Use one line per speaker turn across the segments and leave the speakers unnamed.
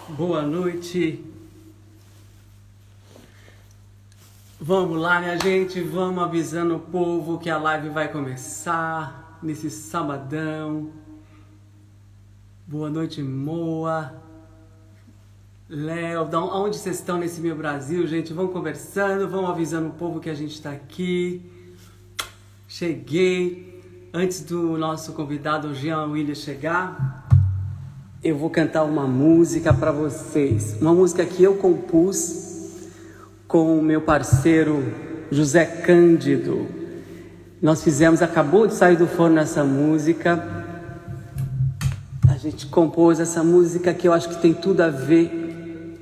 Boa noite. Vamos lá, minha gente, vamos avisando o povo que a live vai começar nesse sabadão. Boa noite, Moa, Léo, onde vocês estão nesse meu Brasil, gente? Vamos conversando, vamos avisando o povo que a gente está aqui. Cheguei. Antes do nosso convidado, o Jean William, chegar, eu vou cantar uma música para vocês. Uma música que eu compus com o meu parceiro José Cândido. Nós fizemos, acabou de sair do forno essa música. A gente compôs essa música que eu acho que tem tudo a ver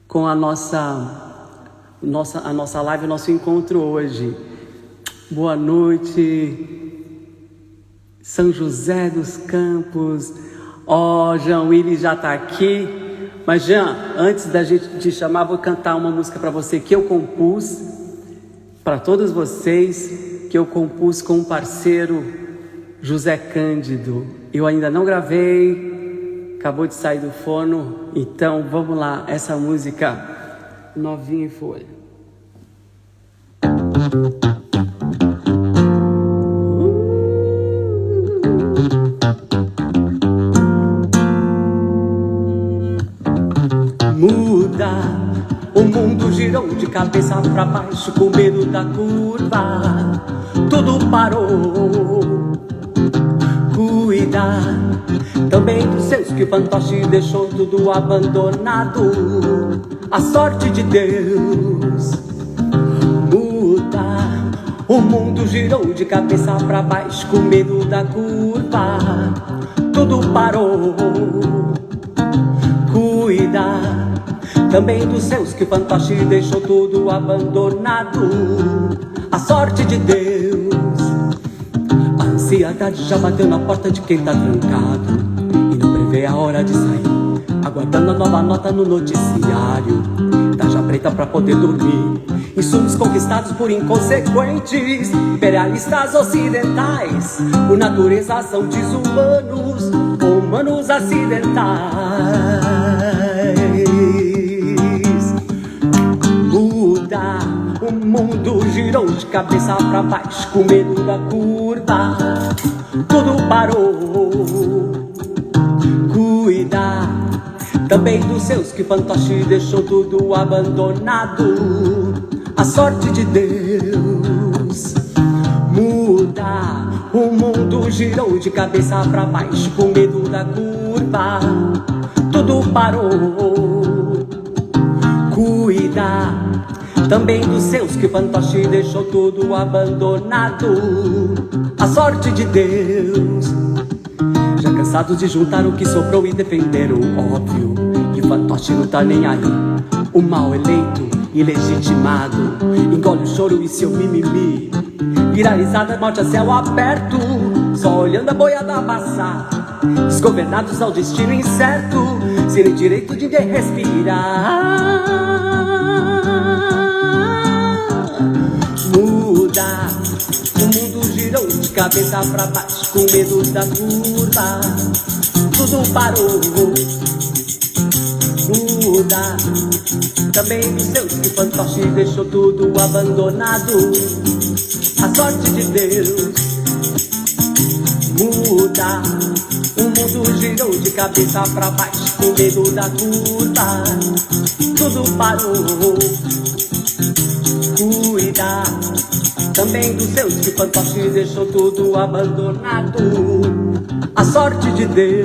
com a nossa live, o nosso encontro hoje. Boa noite, São José dos Campos. Jean Willis já está aqui. Mas Jean, antes da gente te chamar, vou cantar uma música para você que eu compus, para todos vocês, que eu compus com um parceiro, José Cândido. Eu ainda não gravei, acabou de sair do forno, então vamos lá, essa música novinha em folha. Muda, o mundo girou de cabeça pra baixo com medo da curva. Tudo parou. Cuida também dos seus que o fantoche deixou tudo abandonado. A sorte de Deus muda. O mundo girou de cabeça pra baixo com medo da curva. Tudo parou. Cuida também dos seus que o fantoche deixou tudo abandonado. A sorte de Deus. A ansiedade já bateu na porta de quem tá trancado e não prevê a hora de sair, aguardando a nova nota no noticiário. Tarja preta pra poder dormir. Insumos conquistados por inconsequentes imperialistas ocidentais. Por natureza são desumanos, humanos acidentais. Muda, o mundo girou de cabeça pra baixo com medo da curva. Tudo parou. Cuida também dos seus que o fantoche deixou tudo abandonado. A sorte de Deus muda. O mundo girou de cabeça pra baixo com medo da curva. Tudo parou. Cuida também dos seus que o fantoche deixou tudo abandonado. A sorte de Deus. Já cansados de juntar o que sobrou e defender o óbvio, e o fantoche não tá nem aí. O mal eleito, ilegitimado, engole o choro e seu mimimi. Viralizada, morte a céu aberto, só olhando a boiada passar. Desgovernados ao destino incerto, sem direito de respirar. Muda, o mundo girou de cabeça pra baixo com medo da curva. Tudo parou. Muda também dos seus que o fantoche deixou tudo abandonado. A sorte de Deus muda. O mundo girou de cabeça pra baixo com medo da curva. Tudo parou. Cuida também dos seus que o fantoche deixou tudo abandonado. A sorte de Deus.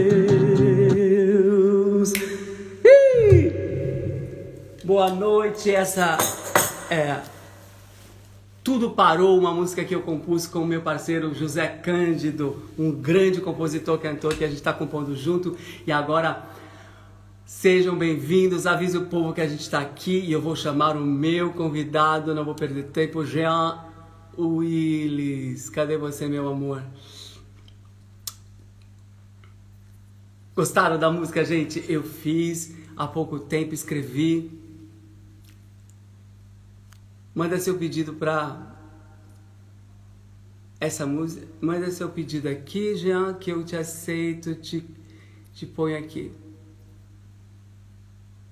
Boa noite, essa é Tudo Parou, uma música que eu compus com o meu parceiro José Cândido, um grande compositor, cantor que a gente está compondo junto. E agora, sejam bem-vindos, avise o povo que a gente está aqui e eu vou chamar o meu convidado, não vou perder tempo, Jean Willis. Cadê você, meu amor? Gostaram da música, gente? Eu fiz há pouco tempo, escrevi. Manda seu pedido para essa música. Manda seu pedido aqui, Jean, que eu te aceito, te ponho aqui.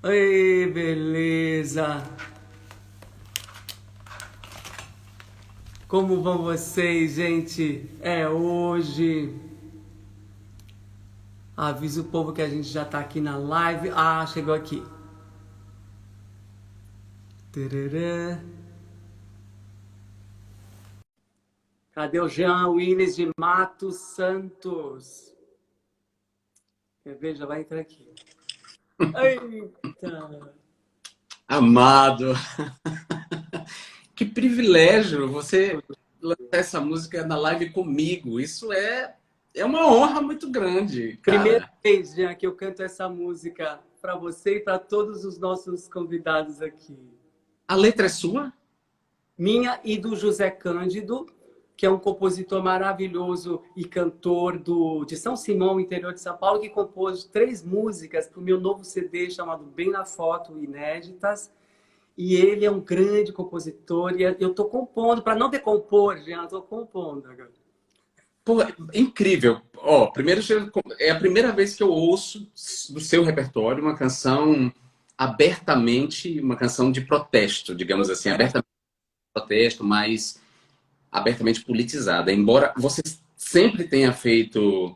Ei, beleza! Como vão vocês, gente? É hoje. Avisa o povo que a gente já tá aqui na live. Ah, chegou aqui. Tarará. Cadê o Jean Willis de Matos Santos? Quer ver? Já vai entrar aqui. Eita!
Amado, que privilégio você lançar essa música na live comigo. Isso é uma honra muito grande,
Primeira
cara.
vez, Jean, que eu canto essa música para você e para todos os nossos convidados aqui.
A letra é sua?
Minha e do José Cândido, que é um compositor maravilhoso e cantor de São Simão, interior de São Paulo, que compôs 3 músicas para o meu novo CD chamado Bem na Foto, Inéditas. E ele é um grande compositor e eu estou compondo, para não decompor, Jean, estou compondo agora.
Pô, incrível. Ó, primeiro, é a primeira vez que eu ouço do seu repertório uma canção abertamente, uma canção de protesto, digamos assim, abertamente de protesto, mas abertamente politizada. Embora você sempre tenha feito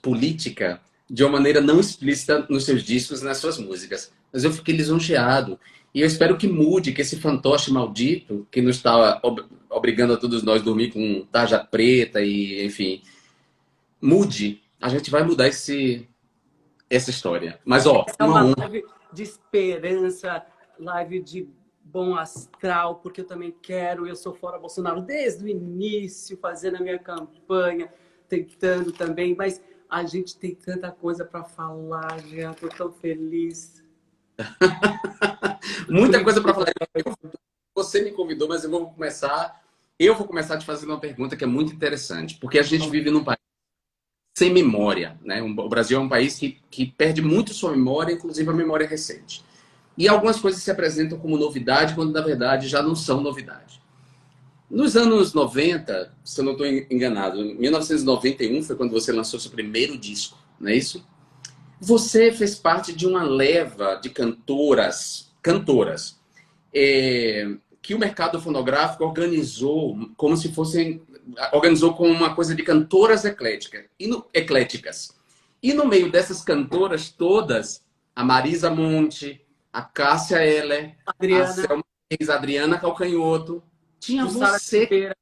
política de uma maneira não explícita nos seus discos, nas suas músicas. Mas eu fiquei lisonjeado. E eu espero que mude, que esse fantoche maldito, que nos está obrigando a todos nós a dormir com tarja preta e, enfim, mude. A gente vai mudar essa história. Mas, ó,
É
uma
uma
honra.
live de esperança, live de bom astral, porque eu também quero, eu sou fora Bolsonaro desde o início, fazendo a minha campanha, tentando também, mas a gente tem tanta coisa para falar, já estou tão feliz.
Muita coisa para falar. Você me convidou, mas eu vou começar. Eu vou começar te fazendo uma pergunta que é muito interessante, porque a gente vive num país sem memória, né? O Brasil é um país que perde muito sua memória, inclusive a memória recente. E algumas coisas se apresentam como novidade, quando na verdade já não são novidade. Nos anos 90, se eu não estou enganado, em 1991 foi quando você lançou seu primeiro disco, não é isso? Você fez parte de uma leva de cantoras, que o mercado fonográfico organizou como se fossem, organizou como uma coisa de cantoras ecléticas. E no meio dessas cantoras todas, a Marisa Monte, a Cássia Eller, a
Adriana,
Selma Reis, a Adriana Calcanhoto, tinha
Jussara
você,
Silveira,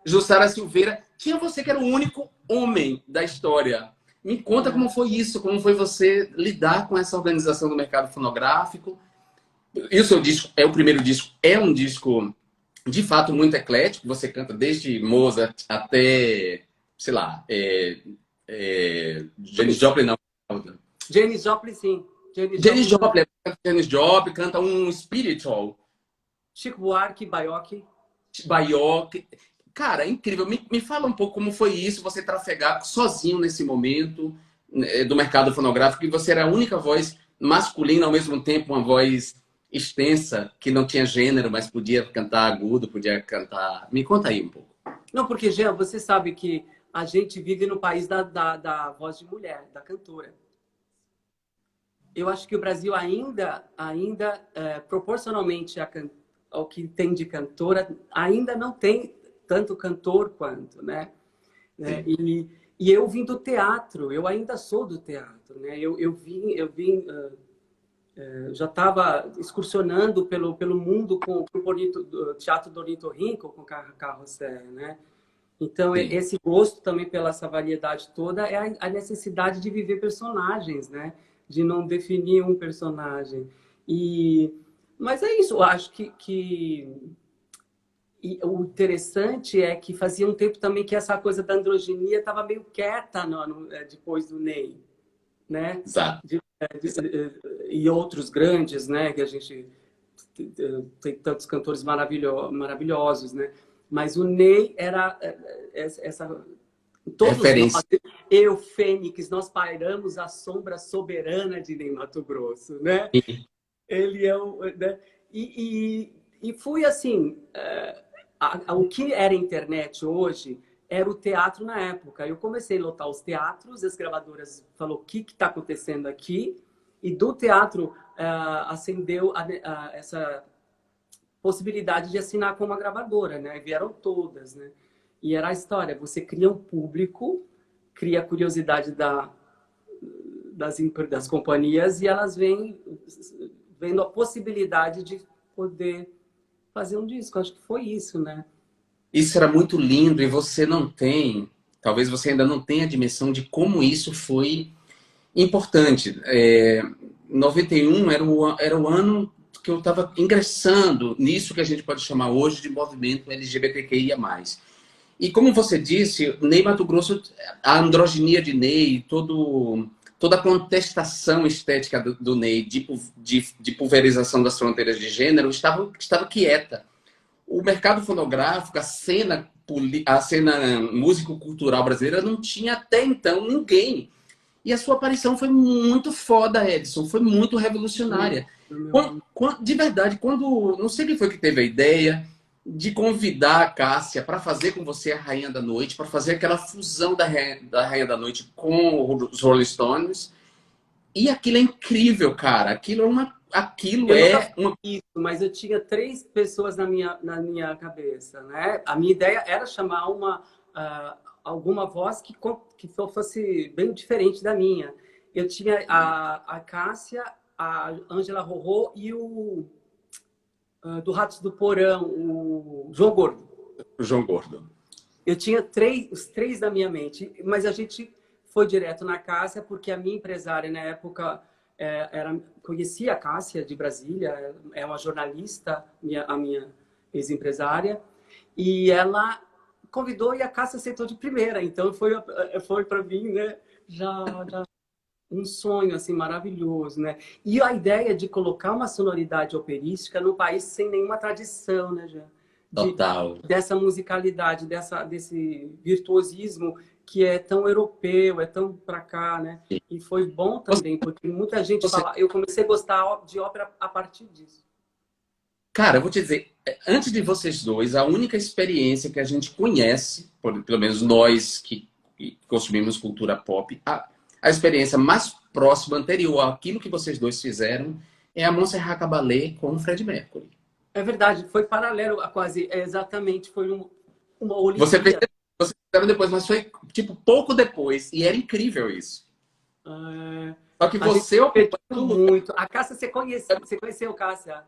Jussara Silveira, tinha você que era o único homem da história. Me conta como foi isso, como foi você lidar com essa organização do mercado fonográfico. E o seu disco, o primeiro disco, é um disco de fato muito eclético. Você canta desde Mozart até, sei lá, Janis Joplin, não.
Janis Joplin, sim.
Janis Joplin canta um spiritual,
Chico Buarque, Baioque.
Baioque. Cara, é incrível. Me fala um pouco como foi isso, você trafegar sozinho nesse momento do mercado fonográfico, e você era a única voz masculina, ao mesmo tempo uma voz extensa, que não tinha gênero, mas podia cantar agudo, podia cantar... Me conta aí um pouco.
Não, porque, Jean, você sabe que a gente vive no país da voz de mulher, da cantora. Eu acho que o Brasil ainda proporcionalmente ao que tem de cantora, ainda não tem tanto cantor quanto, né? E eu vim do teatro, eu ainda sou do teatro, né? Já estava excursionando pelo mundo com o Teatro do Ornitorrinco, com Carrossel, né? Então,
Sim.
esse gosto também pela essa variedade toda é a necessidade de viver personagens, né? De não definir um personagem. Mas é isso, eu acho e o interessante é que fazia um tempo também que essa coisa da androginia estava meio quieta depois do Ney, né?
Exato.
E outros grandes, né? Que a gente tem tantos cantores maravilhosos, né? Mas o Ney era essa... Todos nós,
Referência.
eu, Fênix, nós pairamos a sombra soberana de Ney Matogrosso, né? Ele é o... Né? E fui assim... o que era internet hoje era o teatro na época. Eu comecei a lotar os teatros, as gravadoras falaram o que está acontecendo aqui, E do teatro acendeu essa possibilidade de assinar com uma gravadora, né? Vieram todas, né? E era a história, você cria um público, cria a curiosidade das companhias e elas vêm vendo a possibilidade de poder fazer um disco. Acho que foi isso, né?
Isso era muito lindo e você não tem, talvez você ainda não tenha a dimensão de como isso foi importante. 91 era o ano que eu estava ingressando nisso que a gente pode chamar hoje de movimento LGBTQIA+. E como você disse, Ney Matogrosso, a androginia de Ney, toda a contestação estética do Ney de pulverização das fronteiras de gênero estava quieta. O mercado fonográfico, a cena músico-cultural brasileira não tinha até então ninguém. E a sua aparição foi muito foda, Edson, foi muito revolucionária. De verdade, não sei quem foi que teve a ideia de convidar a Cássia para fazer com você a Rainha da Noite, para fazer aquela fusão da Rainha da Noite com os Rolling Stones. E aquilo é incrível, cara. Aquilo é uma...
Isso, mas eu tinha 3 pessoas na minha cabeça, né? A minha ideia era chamar alguma voz que fosse bem diferente da minha. Eu tinha a Cássia, a Ângela Rorô e o do Ratos do Porão, o João Gordo.
O João Gordo.
Eu tinha os 3 na minha mente, mas a gente foi direto na Cássia porque a minha empresária na época conhecia a Cássia de Brasília, é uma jornalista, a minha ex-empresária, e ela convidou e a Cássia aceitou de primeira. Então foi para mim, né, já um sonho assim maravilhoso, né? E a ideia de colocar uma sonoridade operística num país sem nenhuma tradição, né, já?
Total.
Dessa musicalidade, desse virtuosismo que é tão europeu, é tão pra cá, né? E foi bom também, porque muita gente fala... Eu comecei a gostar de ópera a partir disso.
Cara, eu vou te dizer, antes de vocês dois, a única experiência que a gente conhece, pelo menos nós que consumimos cultura pop, a experiência mais próxima, anterior àquilo que vocês dois fizeram, é a Montserrat Caballé com o Freddie Mercury.
É verdade, foi paralelo a quase, exatamente, foi uma
Vocês
Olimpíada.
fizeram depois, mas foi tipo pouco depois, e era incrível isso. Só que você
muito. A Cássia, você conheceu Cássia?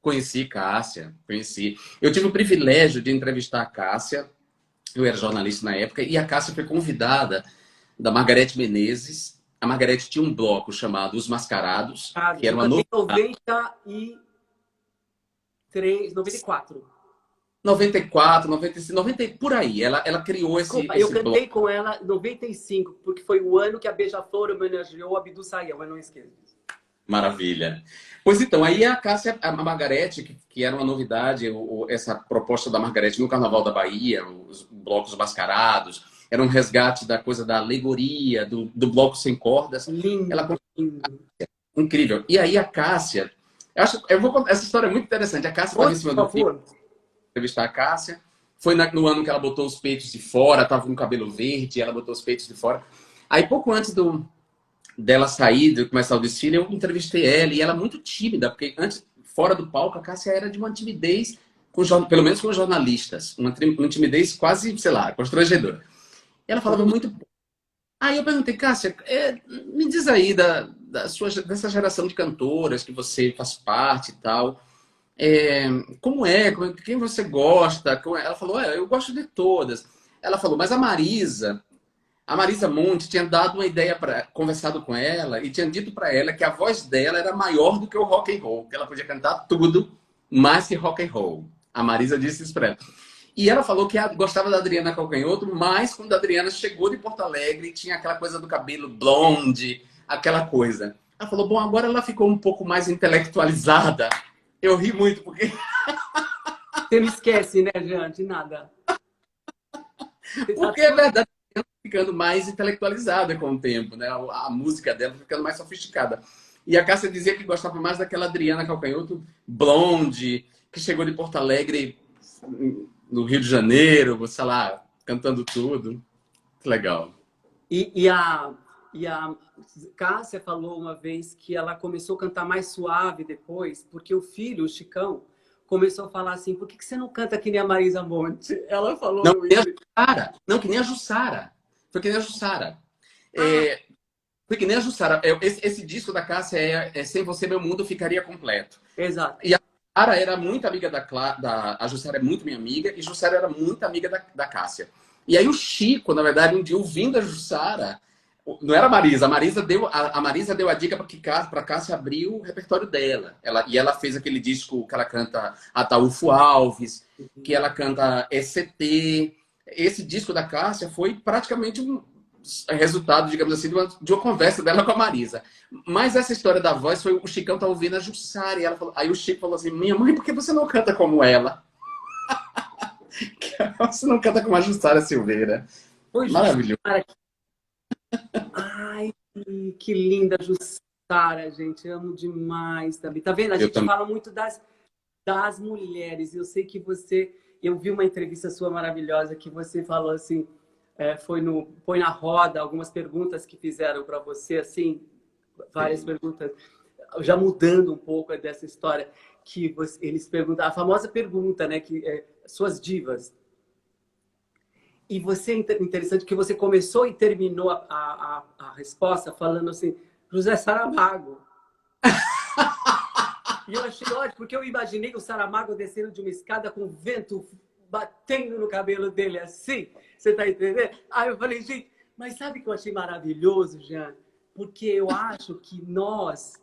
Conheci Cássia, conheci. Eu tive o privilégio de entrevistar a Cássia, eu era jornalista na época, e a Cássia foi convidada da Margareth Menezes. A Margareth tinha um bloco chamado Os Mascarados, que era uma novidade.
94.
94, 95, 90, por aí. Ela criou esse
eu cantei com ela em 95, porque foi o ano que a Beija-Flor homenageou a Abdul Sayão, eu não esqueço disso.
Maravilha. Pois então, aí a Cássia, a Margareth, que era uma novidade, essa proposta da Margareth no Carnaval da Bahia, os blocos mascarados, era um resgate da coisa da alegoria, do bloco sem cordas.
Lindo.
Incrível. E aí a Cássia, essa história é muito interessante. A Cássia estava em cima do filme, entrevistar a Cássia. Foi no ano que ela botou os peitos de fora, estava com o cabelo verde, ela botou os peitos de fora. Aí pouco antes dela sair, de começar o desfile, eu entrevistei ela, e ela muito tímida, porque antes, fora do palco, a Cássia era de uma timidez, pelo menos com os jornalistas, uma timidez quase, sei lá, constrangedora. E ela falava muito... Aí eu perguntei, Cássia, me diz aí dessa geração de cantoras que você faz parte e tal, quem você gosta? Ela falou, eu gosto de todas. Ela falou, mas a Marisa Monte tinha dado uma ideia, conversado com ela e tinha dito para ela que a voz dela era maior do que o rock and roll, que ela podia cantar tudo mais que rock and roll. A Marisa disse isso para ela. E ela falou que gostava da Adriana Calcanhoto, mas quando a Adriana chegou de Porto Alegre, tinha aquela coisa do cabelo blonde, aquela coisa. Ela falou, bom, agora ela ficou um pouco mais intelectualizada. Eu ri muito, porque...
Você não esquece, né, Jean, de nada.
Porque é verdade. Ficando mais intelectualizada com o tempo, né? A música dela ficando mais sofisticada. E a Cássia dizia que gostava mais daquela Adriana Calcanhoto blonde, que chegou de Porto Alegre, no Rio de Janeiro, sei lá, cantando tudo. Que legal.
E a E a Cássia falou uma vez que ela começou a cantar mais suave depois, porque o filho, o Chicão, começou a falar assim, por que você não canta que nem a Marisa Monte? Ela
Não,
falou
que nem a
isso.
Jussara. Não, que nem a Jussara. Foi que nem a Jussara.
Ah,
Foi que nem a Jussara. Esse disco da Cássia é Sem Você Meu Mundo Ficaria Completo.
exato.
E a Jussara era muito amiga a Jussara é muito minha amiga, e Jussara era muito amiga da Cássia. E aí o Chico, na verdade, um dia ouvindo a Jussara, não era a Marisa, a Marisa deu a dica para a Cássia abrir o repertório dela. E ela fez aquele disco que ela canta Ataúfo Alves, que ela canta ECT. Esse disco da Cássia foi praticamente um resultado, digamos assim, de uma conversa dela com a Marisa. Mas essa história da voz foi o Chicão tá ouvindo a Jussara, e ela falou, aí o Chico falou assim, minha mãe, por que você não canta como ela? Você não canta como a Jussara Silveira.
Oi,
Maravilhoso.
Jussara. Ai, que linda Jussara, gente. Amo demais também. Tá vendo? A
Eu
gente
também.
fala muito das mulheres. Eu sei que você... Eu vi uma entrevista sua maravilhosa que você falou assim, foi no Põe na Roda, algumas perguntas que fizeram para você, assim, várias perguntas, já mudando um pouco dessa história, que eles perguntam, a famosa pergunta, né, que suas divas. E você, interessante que você começou e terminou a resposta falando assim, José Saramago. E eu achei ótimo, porque eu imaginei o Saramago descendo de uma escada com vento batendo no cabelo dele assim. Você tá entendendo? Aí eu falei, gente, mas sabe o que eu achei maravilhoso, Jean? Porque eu acho que nós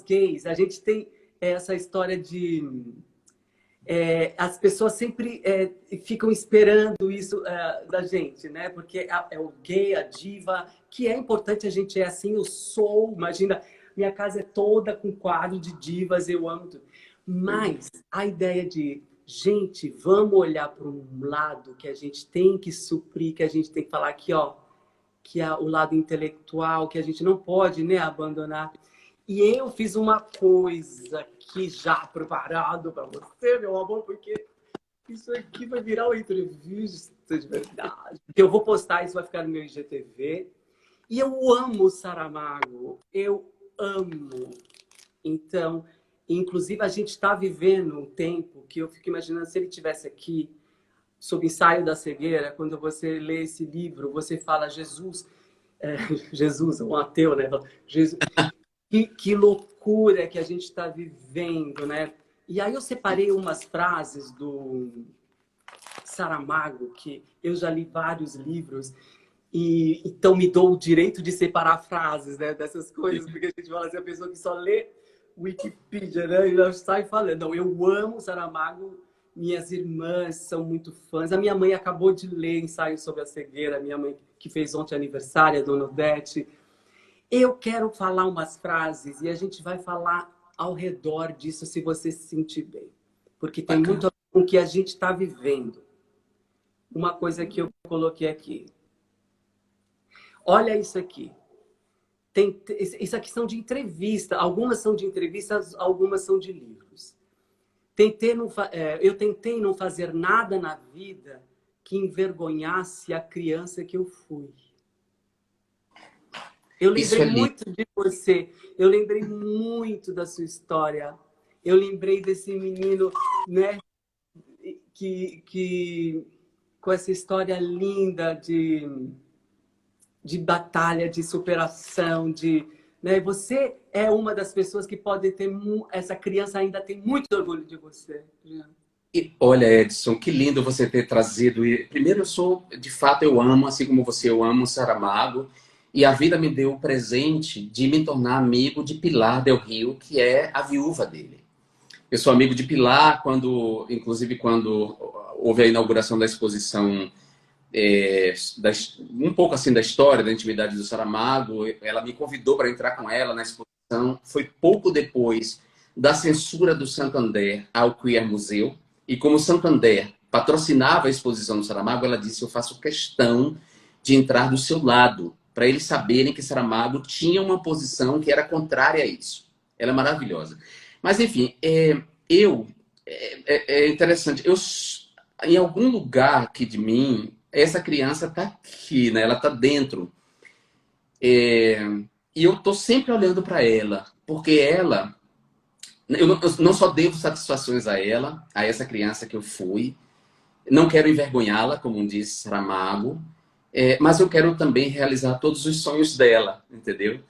gays, a gente tem essa história de... as pessoas sempre ficam esperando isso da gente, né? Porque é o gay, a diva, que é importante, a gente é assim, eu sou, imagina, minha casa é toda com quadro de divas, eu amo tudo. Mas a ideia de, gente, vamos olhar para um lado que a gente tem que suprir, que a gente tem que falar aqui, ó, que é o lado intelectual, que a gente não pode, né, abandonar. E eu fiz uma coisa aqui já preparado para você, meu amor, porque isso aqui vai virar uma entrevista de verdade. Porque eu vou postar, isso vai ficar no meu IGTV. E eu amo Saramago, eu amo. Então, inclusive, a gente está vivendo um tempo que eu fico imaginando se ele estivesse aqui, sob ensaio da cegueira, quando você lê esse livro, você fala Jesus, Jesus, um ateu, né? Jesus, que loucura que a gente está vivendo, né? E aí eu separei umas frases do Saramago, que eu já li vários livros, e então me dou o direito de separar frases, né, dessas coisas, porque a gente fala assim, a pessoa que só lê Wikipedia, né, e já sai falando. Não, eu amo Saramago, minhas irmãs são muito fãs, a minha mãe acabou de ler Ensaio sobre a Cegueira, a minha mãe que fez ontem aniversário, a Dona Odete. Eu quero falar umas frases e a gente vai falar ao redor disso se você se sentir bem. Porque tem muito a ver com o que a gente está vivendo. Uma coisa que eu coloquei aqui. Olha isso aqui. Isso aqui são de entrevista. Algumas são de entrevistas, algumas são de livros. Eu tentei não fazer nada na vida que envergonhasse a criança que eu fui. Eu lembrei muito de você. Eu lembrei muito da sua história. Eu lembrei desse menino, né, que com essa história linda de batalha, de superação, né? Você é uma das pessoas que pode ter... Essa criança ainda tem muito orgulho de você.
E, olha, Edson, que lindo você ter trazido. Primeiro, de fato, eu amo, assim como você, eu amo Saramago. E a vida me deu o presente de me tornar amigo de Pilar Del Rio, que é a viúva dele. Eu sou amigo de Pilar, inclusive quando houve a inauguração da exposição, um pouco assim da história, da intimidade do Saramago, ela me convidou para entrar com ela na exposição. Foi pouco depois da censura do Santander ao Queer Museu. E como o Santander patrocinava a exposição do Saramago, ela disse, eu faço questão de entrar do seu lado, para eles saberem que Saramago tinha uma posição que era contrária a isso. Ela é maravilhosa. Mas, enfim, é interessante. Em algum lugar aqui de mim, essa criança está aqui, né? Ela está dentro. É, e eu tô sempre olhando para ela, porque ela, eu não só devo satisfações a ela, a essa criança que eu fui, não quero envergonhá-la, como diz Saramago, mas eu quero também realizar todos os sonhos dela, entendeu?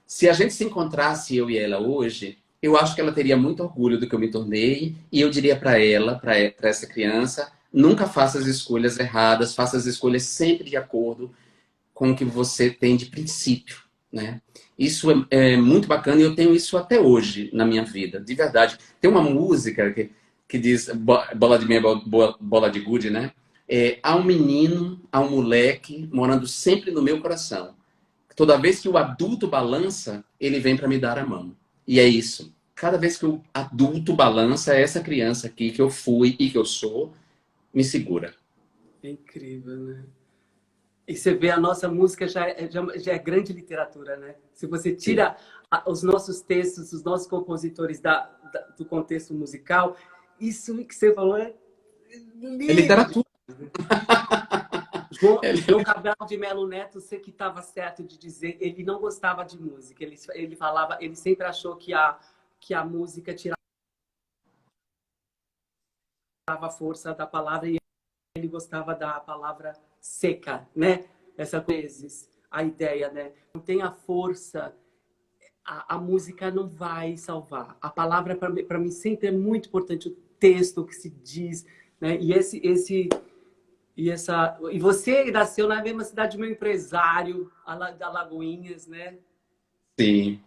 Se a gente se encontrasse, eu e ela hoje, eu acho que ela teria muito orgulho do que eu me tornei, e eu diria para ela, para essa criança, nunca faça as escolhas erradas, faça as escolhas sempre de acordo com o que você tem de princípio, né? Isso é muito bacana e eu tenho isso até hoje na minha vida, de verdade. Tem uma música que diz bola de meia, bola de gude, né? Há um menino, há um moleque morando sempre no meu coração. Toda vez que o adulto balança, ele vem para me dar a mão. E é isso. Cada vez que o adulto balança, essa criança aqui que eu fui e que eu sou, me segura.
É incrível, né? E você vê, a nossa música já é grande literatura, né? Se você
Sim.
tira os nossos textos, os nossos compositores do contexto musical, isso que você falou é
É
lindo.
literatura.
João Cabral de Melo Neto, você que estava certo de dizer, ele não gostava de música. Ele falava, ele sempre achou que a música tirava a força da palavra e ele gostava da palavra seca, né? Essa coisa, a ideia, né? Não tem a força, a música não vai salvar. A palavra, para mim, sempre é muito importante. O texto que se diz, né? E você nasceu na mesma cidade do meu empresário, da Lagoinhas, né?
Sim.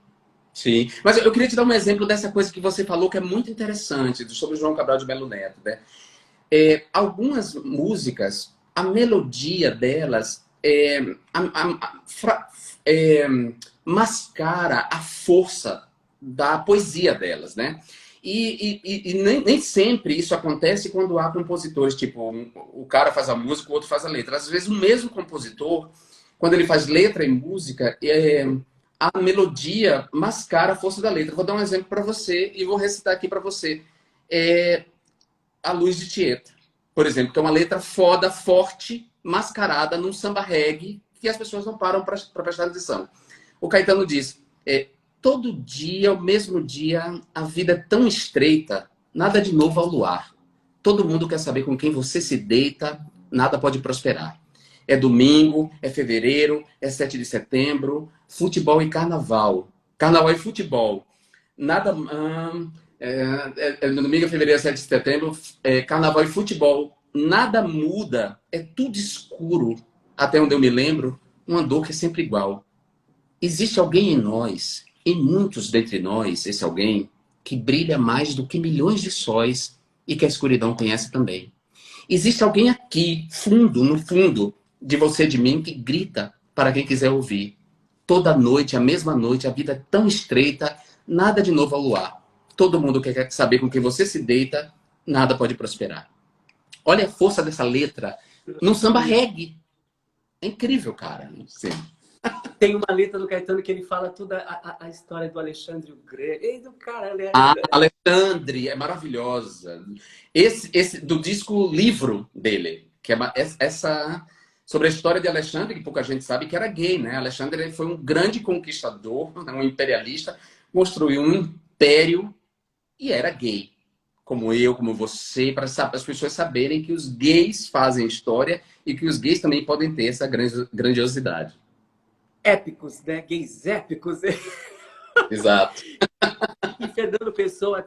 Sim, mas eu queria te dar um exemplo dessa coisa que você falou que é muito interessante, sobre o João Cabral de Melo Neto, né? Algumas músicas, a melodia delas é, mascara a força da poesia delas, né? E nem sempre isso acontece quando há compositores, tipo, o cara faz a música, o outro faz a letra. Às vezes o mesmo compositor, quando ele faz letra e música, a melodia mascara a força da letra. Vou dar um exemplo para você e vou recitar aqui para você. A Luz de Tieta, por exemplo, que é uma letra foda, forte, mascarada num samba reggae que as pessoas não param para prestar atenção. O Caetano diz: todo dia, o mesmo dia, a vida é tão estreita, nada de novo ao luar. Todo mundo quer saber com quem você se deita, nada pode prosperar. É domingo, é fevereiro, é 7 de setembro, futebol e carnaval. Carnaval e futebol. Nada. No domingo, fevereiro, 7 de setembro, carnaval e futebol. Nada muda, é tudo escuro. Até onde eu me lembro, uma dor que é sempre igual. Existe alguém em nós, em muitos dentre nós, esse alguém, que brilha mais do que milhões de sóis e que a escuridão conhece também. Existe alguém aqui, fundo, no fundo, de você e de mim, que grita para quem quiser ouvir. Toda noite, a mesma noite, a vida é tão estreita, nada de novo ao luar. Todo mundo quer saber com quem você se deita, nada pode prosperar. Olha a força dessa letra num samba reggae. É incrível, cara. Sim.
Tem uma letra do Caetano que ele fala toda a história do Alexandre o Grande. E do cara,
A Alexandre é maravilhosa. Esse do disco livro dele, que é essa sobre a história de Alexandre, que pouca gente sabe que era gay, né? Alexandre foi um grande conquistador, um imperialista, construiu um império e era gay. Como eu, como você, para as pessoas saberem que os gays fazem história e que os gays também podem ter essa grandiosidade.
épicos, né? Gays épicos.
Exato.
E Fernando Pessoa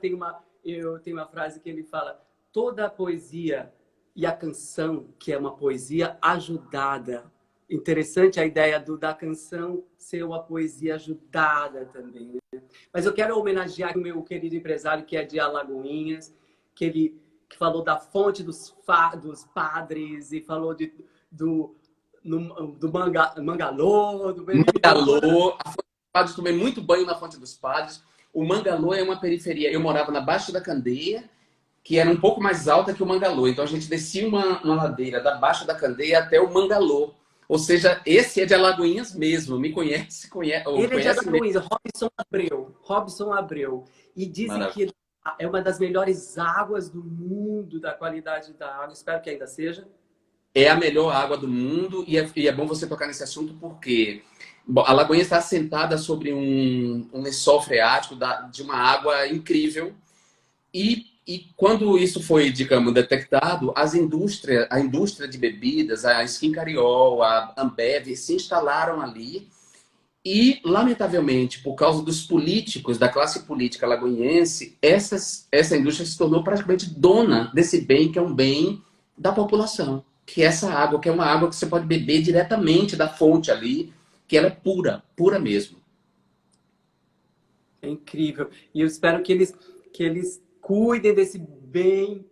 eu tenho uma frase que ele fala: toda a poesia e a canção, que é uma poesia ajudada. Interessante a ideia da canção ser uma poesia ajudada também, né? Mas eu quero homenagear o meu querido empresário, que é de Alagoinhas, que falou da fonte dos padres e falou do Mangalô, do
Mangalô, a Fonte dos Padres, tomei muito banho na Fonte dos Padres. O Mangalô é uma periferia. Eu morava na Baixa da Candeia, que era um pouco mais alta que o Mangalô. Então a gente descia uma ladeira da Baixa da Candeia até o Mangalô. Ou seja, esse é de Alagoinhas mesmo. Me conhece,
Ele é de
conhece mesmo.
Alagoinhas, Robson Abreu. Robson Abreu. E dizem
Maravilha.
que é uma das melhores águas do mundo, da qualidade da água. Espero que ainda seja.
É a melhor água do mundo e é bom você tocar nesse assunto porque Bom, a Lagoinha está assentada sobre um lençol freático de uma água incrível. E quando isso foi, digamos, detectado, a indústria de bebidas, a Skin Cariol, a Ambev, se instalaram ali. E, lamentavelmente, por causa dos políticos, da classe política lagoinhense, essa indústria se tornou praticamente dona desse bem, que é um bem da população. Que é essa água, que é uma água que você pode beber diretamente da fonte ali, que ela é pura, pura mesmo.
É incrível. E eu espero que eles cuidem desse bem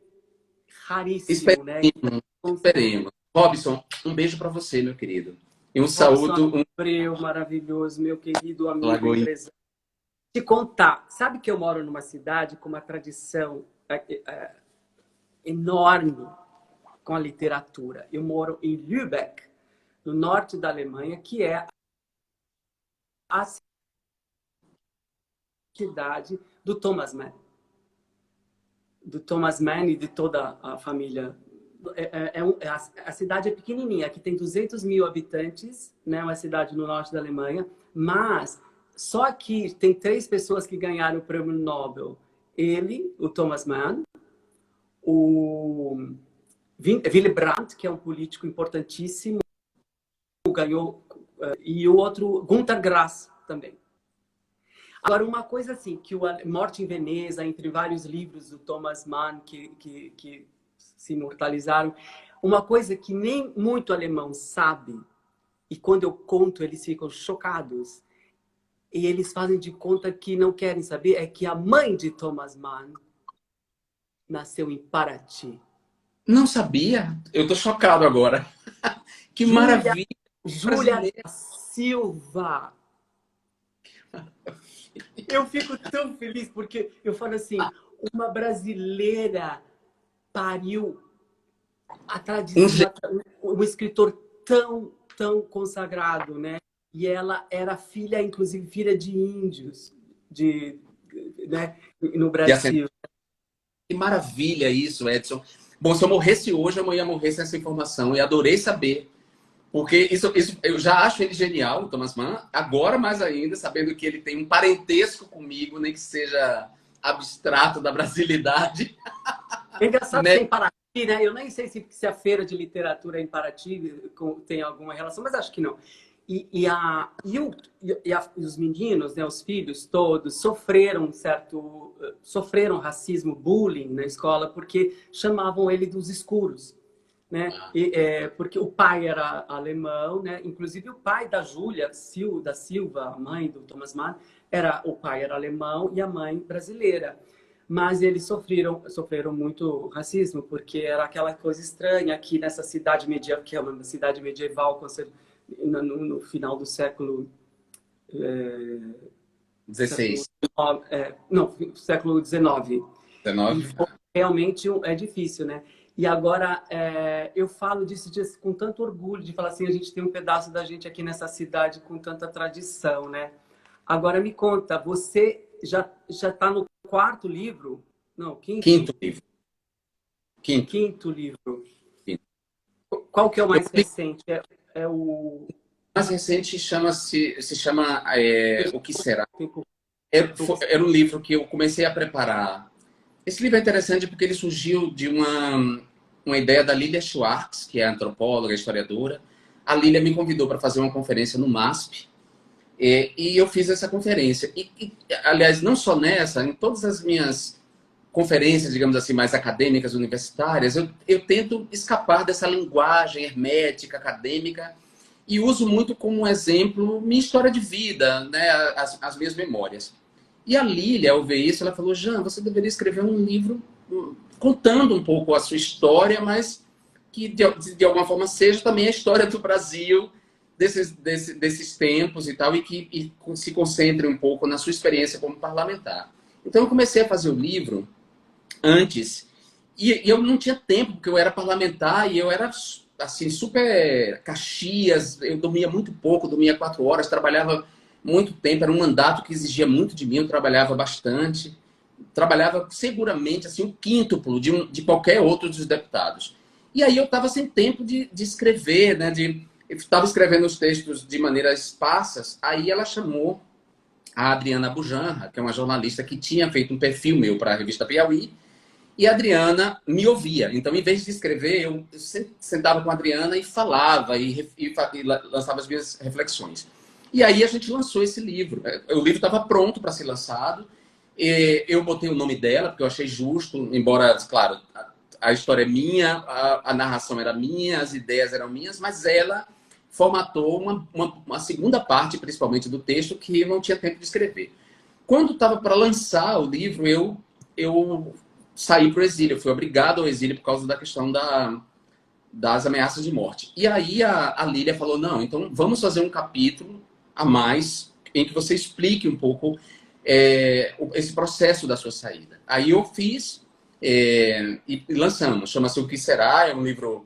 raríssimo, né?
Esperemos, esperemos. Robson, um beijo para você, meu querido. E um
Robson
saúdo,
Abreu, maravilhoso, meu querido amigo
Lagoinha.
empresário. Te contar, sabe que eu moro numa cidade com uma tradição enorme com a literatura. Eu moro em Lübeck, no norte da Alemanha, que é a cidade do Thomas Mann. Do Thomas Mann e de toda a família. A cidade é pequenininha, aqui tem 200 mil habitantes, né? Uma cidade no norte da Alemanha, mas só aqui tem 3 pessoas que ganharam o prêmio Nobel. Ele, o Thomas Mann, o Willy Brandt, que é um político importantíssimo, ganhou, e o outro, Günter Grass, também. Agora, uma coisa assim, que o Morte em Veneza, entre vários livros do Thomas Mann que se imortalizaram, uma coisa que nem muito alemão sabe, e quando eu conto eles ficam chocados, e eles fazem de conta que não querem saber, é que a mãe de Thomas Mann nasceu em Paraty.
Não sabia? Eu tô chocado agora. Que maravilha!
Júlia Silva. Eu fico tão feliz porque eu falo assim, uma brasileira pariu a tradição, um escritor tão consagrado, né? E ela era filha, inclusive filha de índios, né? No Brasil.
Que maravilha isso, Edson. Bom, se eu morresse hoje, eu ia morrer sem essa informação. E adorei saber. Porque isso eu já acho ele genial, o Thomas Mann. Agora, mais ainda, sabendo que ele tem um parentesco comigo, nem que seja abstrato da brasilidade.
É engraçado
Né?
que em Paraty, né? Eu nem sei se a feira de literatura em Paraty tem alguma relação, mas acho que não. E os meninos, né, os filhos todos, sofreram racismo, bullying na escola, porque chamavam ele dos escuros. Né? Porque o pai era alemão, né? Inclusive o pai da Júlia da Silva, a mãe do Thomas Mann, o pai era alemão e a mãe brasileira. Mas eles sofreram muito racismo, porque era aquela coisa estranha aqui nessa cidade medieval, que é uma cidade medieval, no final do século
16.
Século 19.
19.
Realmente é difícil, né? E agora eu falo disso com tanto orgulho, de falar assim, a gente tem um pedaço da gente aqui nessa cidade com tanta tradição, né? Agora me conta, você já está no 4º livro? Não,
Quinto livro.
Quinto livro. Quinto. Qual que é o mais recente? O
mais recente se chama O Que Será? Era um livro que eu comecei a preparar. Esse livro é interessante porque ele surgiu de uma ideia da Lilia Schwartz, que é antropóloga, historiadora. A Lilia me convidou para fazer uma conferência no MASP, e eu fiz essa conferência. Aliás, não só nessa, em todas as minhas conferências, digamos assim, mais acadêmicas, universitárias, eu tento escapar dessa linguagem hermética, acadêmica, e uso muito como exemplo minha história de vida, né, as minhas memórias. E a Lilia, ao ver isso, ela falou: Jean, você deveria escrever um livro contando um pouco a sua história, mas que de alguma forma seja também a história do Brasil, desses tempos e tal, e se concentre um pouco na sua experiência como parlamentar. Então eu comecei a fazer o livro antes, e eu não tinha tempo, porque eu era parlamentar e eu era assim, super Caxias, eu dormia muito pouco, dormia 4 horas, trabalhava muito tempo, era um mandato que exigia muito de mim, eu trabalhava bastante, trabalhava seguramente assim, o quíntuplo de qualquer outro dos deputados. E aí eu estava sem tempo de escrever, né, eu estava escrevendo os textos de maneira esparsas, aí ela chamou a Adriana Bujanra, que é uma jornalista que tinha feito um perfil meu para a revista Piauí, e a Adriana me ouvia. Então, em vez de escrever, eu sentava com a Adriana e falava e lançava as minhas reflexões. E aí a gente lançou esse livro. O livro estava pronto para ser lançado. Eu botei o nome dela, porque eu achei justo, embora, claro, a história é minha, a narração era minha, as ideias eram minhas, mas ela formatou uma segunda parte, principalmente do texto, que eu não tinha tempo de escrever. Quando estava para lançar o livro, eu saí para o exílio. Eu fui obrigado ao exílio por causa da questão das ameaças de morte. E aí a Lília falou, não, então vamos fazer um capítulo a mais em que você explique um pouco esse processo da sua saída. Aí eu fiz e lançamos. Chama-se O Que Será? É um livro,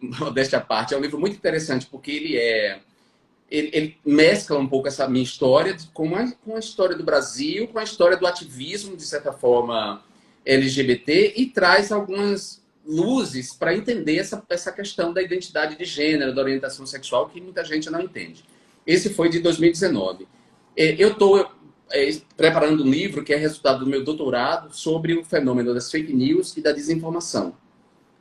modéstia à parte, é um livro muito interessante porque ele mescla um pouco essa minha história com a história do Brasil, com a história do ativismo, de certa forma, LGBT, e traz algumas luzes para entender essa questão da identidade de gênero, da orientação sexual, que muita gente não entende. Esse foi de 2019. Eu estou preparando um livro que é resultado do meu doutorado sobre o fenômeno das fake news e da desinformação.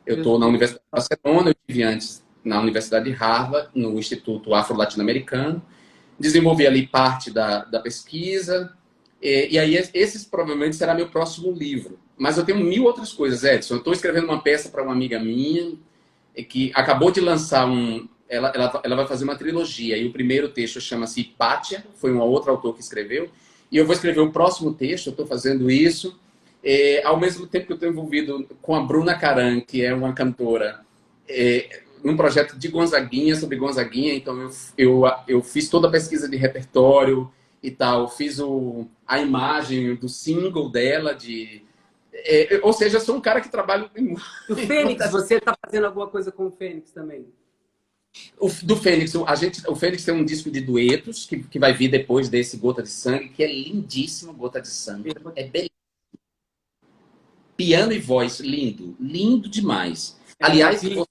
Eu estou na Universidade de Barcelona, eu estive antes na Universidade de Harvard, no Instituto Afro-Latino-Americano. Desenvolvi ali parte da pesquisa. E aí, esse provavelmente será meu próximo livro. Mas eu tenho 1000 outras coisas, Edson. Eu estou escrevendo uma peça para uma amiga minha, que acabou de lançar ela vai fazer uma trilogia. E o primeiro texto chama-se Hipátia, foi um outro autor que escreveu. E eu vou escrever o próximo texto, eu estou fazendo isso. Ao mesmo tempo que eu estou envolvido com a Bruna Caran, que é uma cantora, num projeto de Gonzaguinha, sobre Gonzaguinha. Então, eu fiz toda a pesquisa de repertório e tal. Fiz a imagem do single dela. Ou seja, eu sou um cara que trabalha...
O Fênix, você está fazendo alguma coisa com o Fênix também?
Do Fênix, o Fênix tem um disco de duetos que vai vir depois desse Gota de Sangue, que é lindíssimo, Gota de Sangue. É belíssimo. Piano e voz, lindo. Lindo demais. Aliás,
lindo.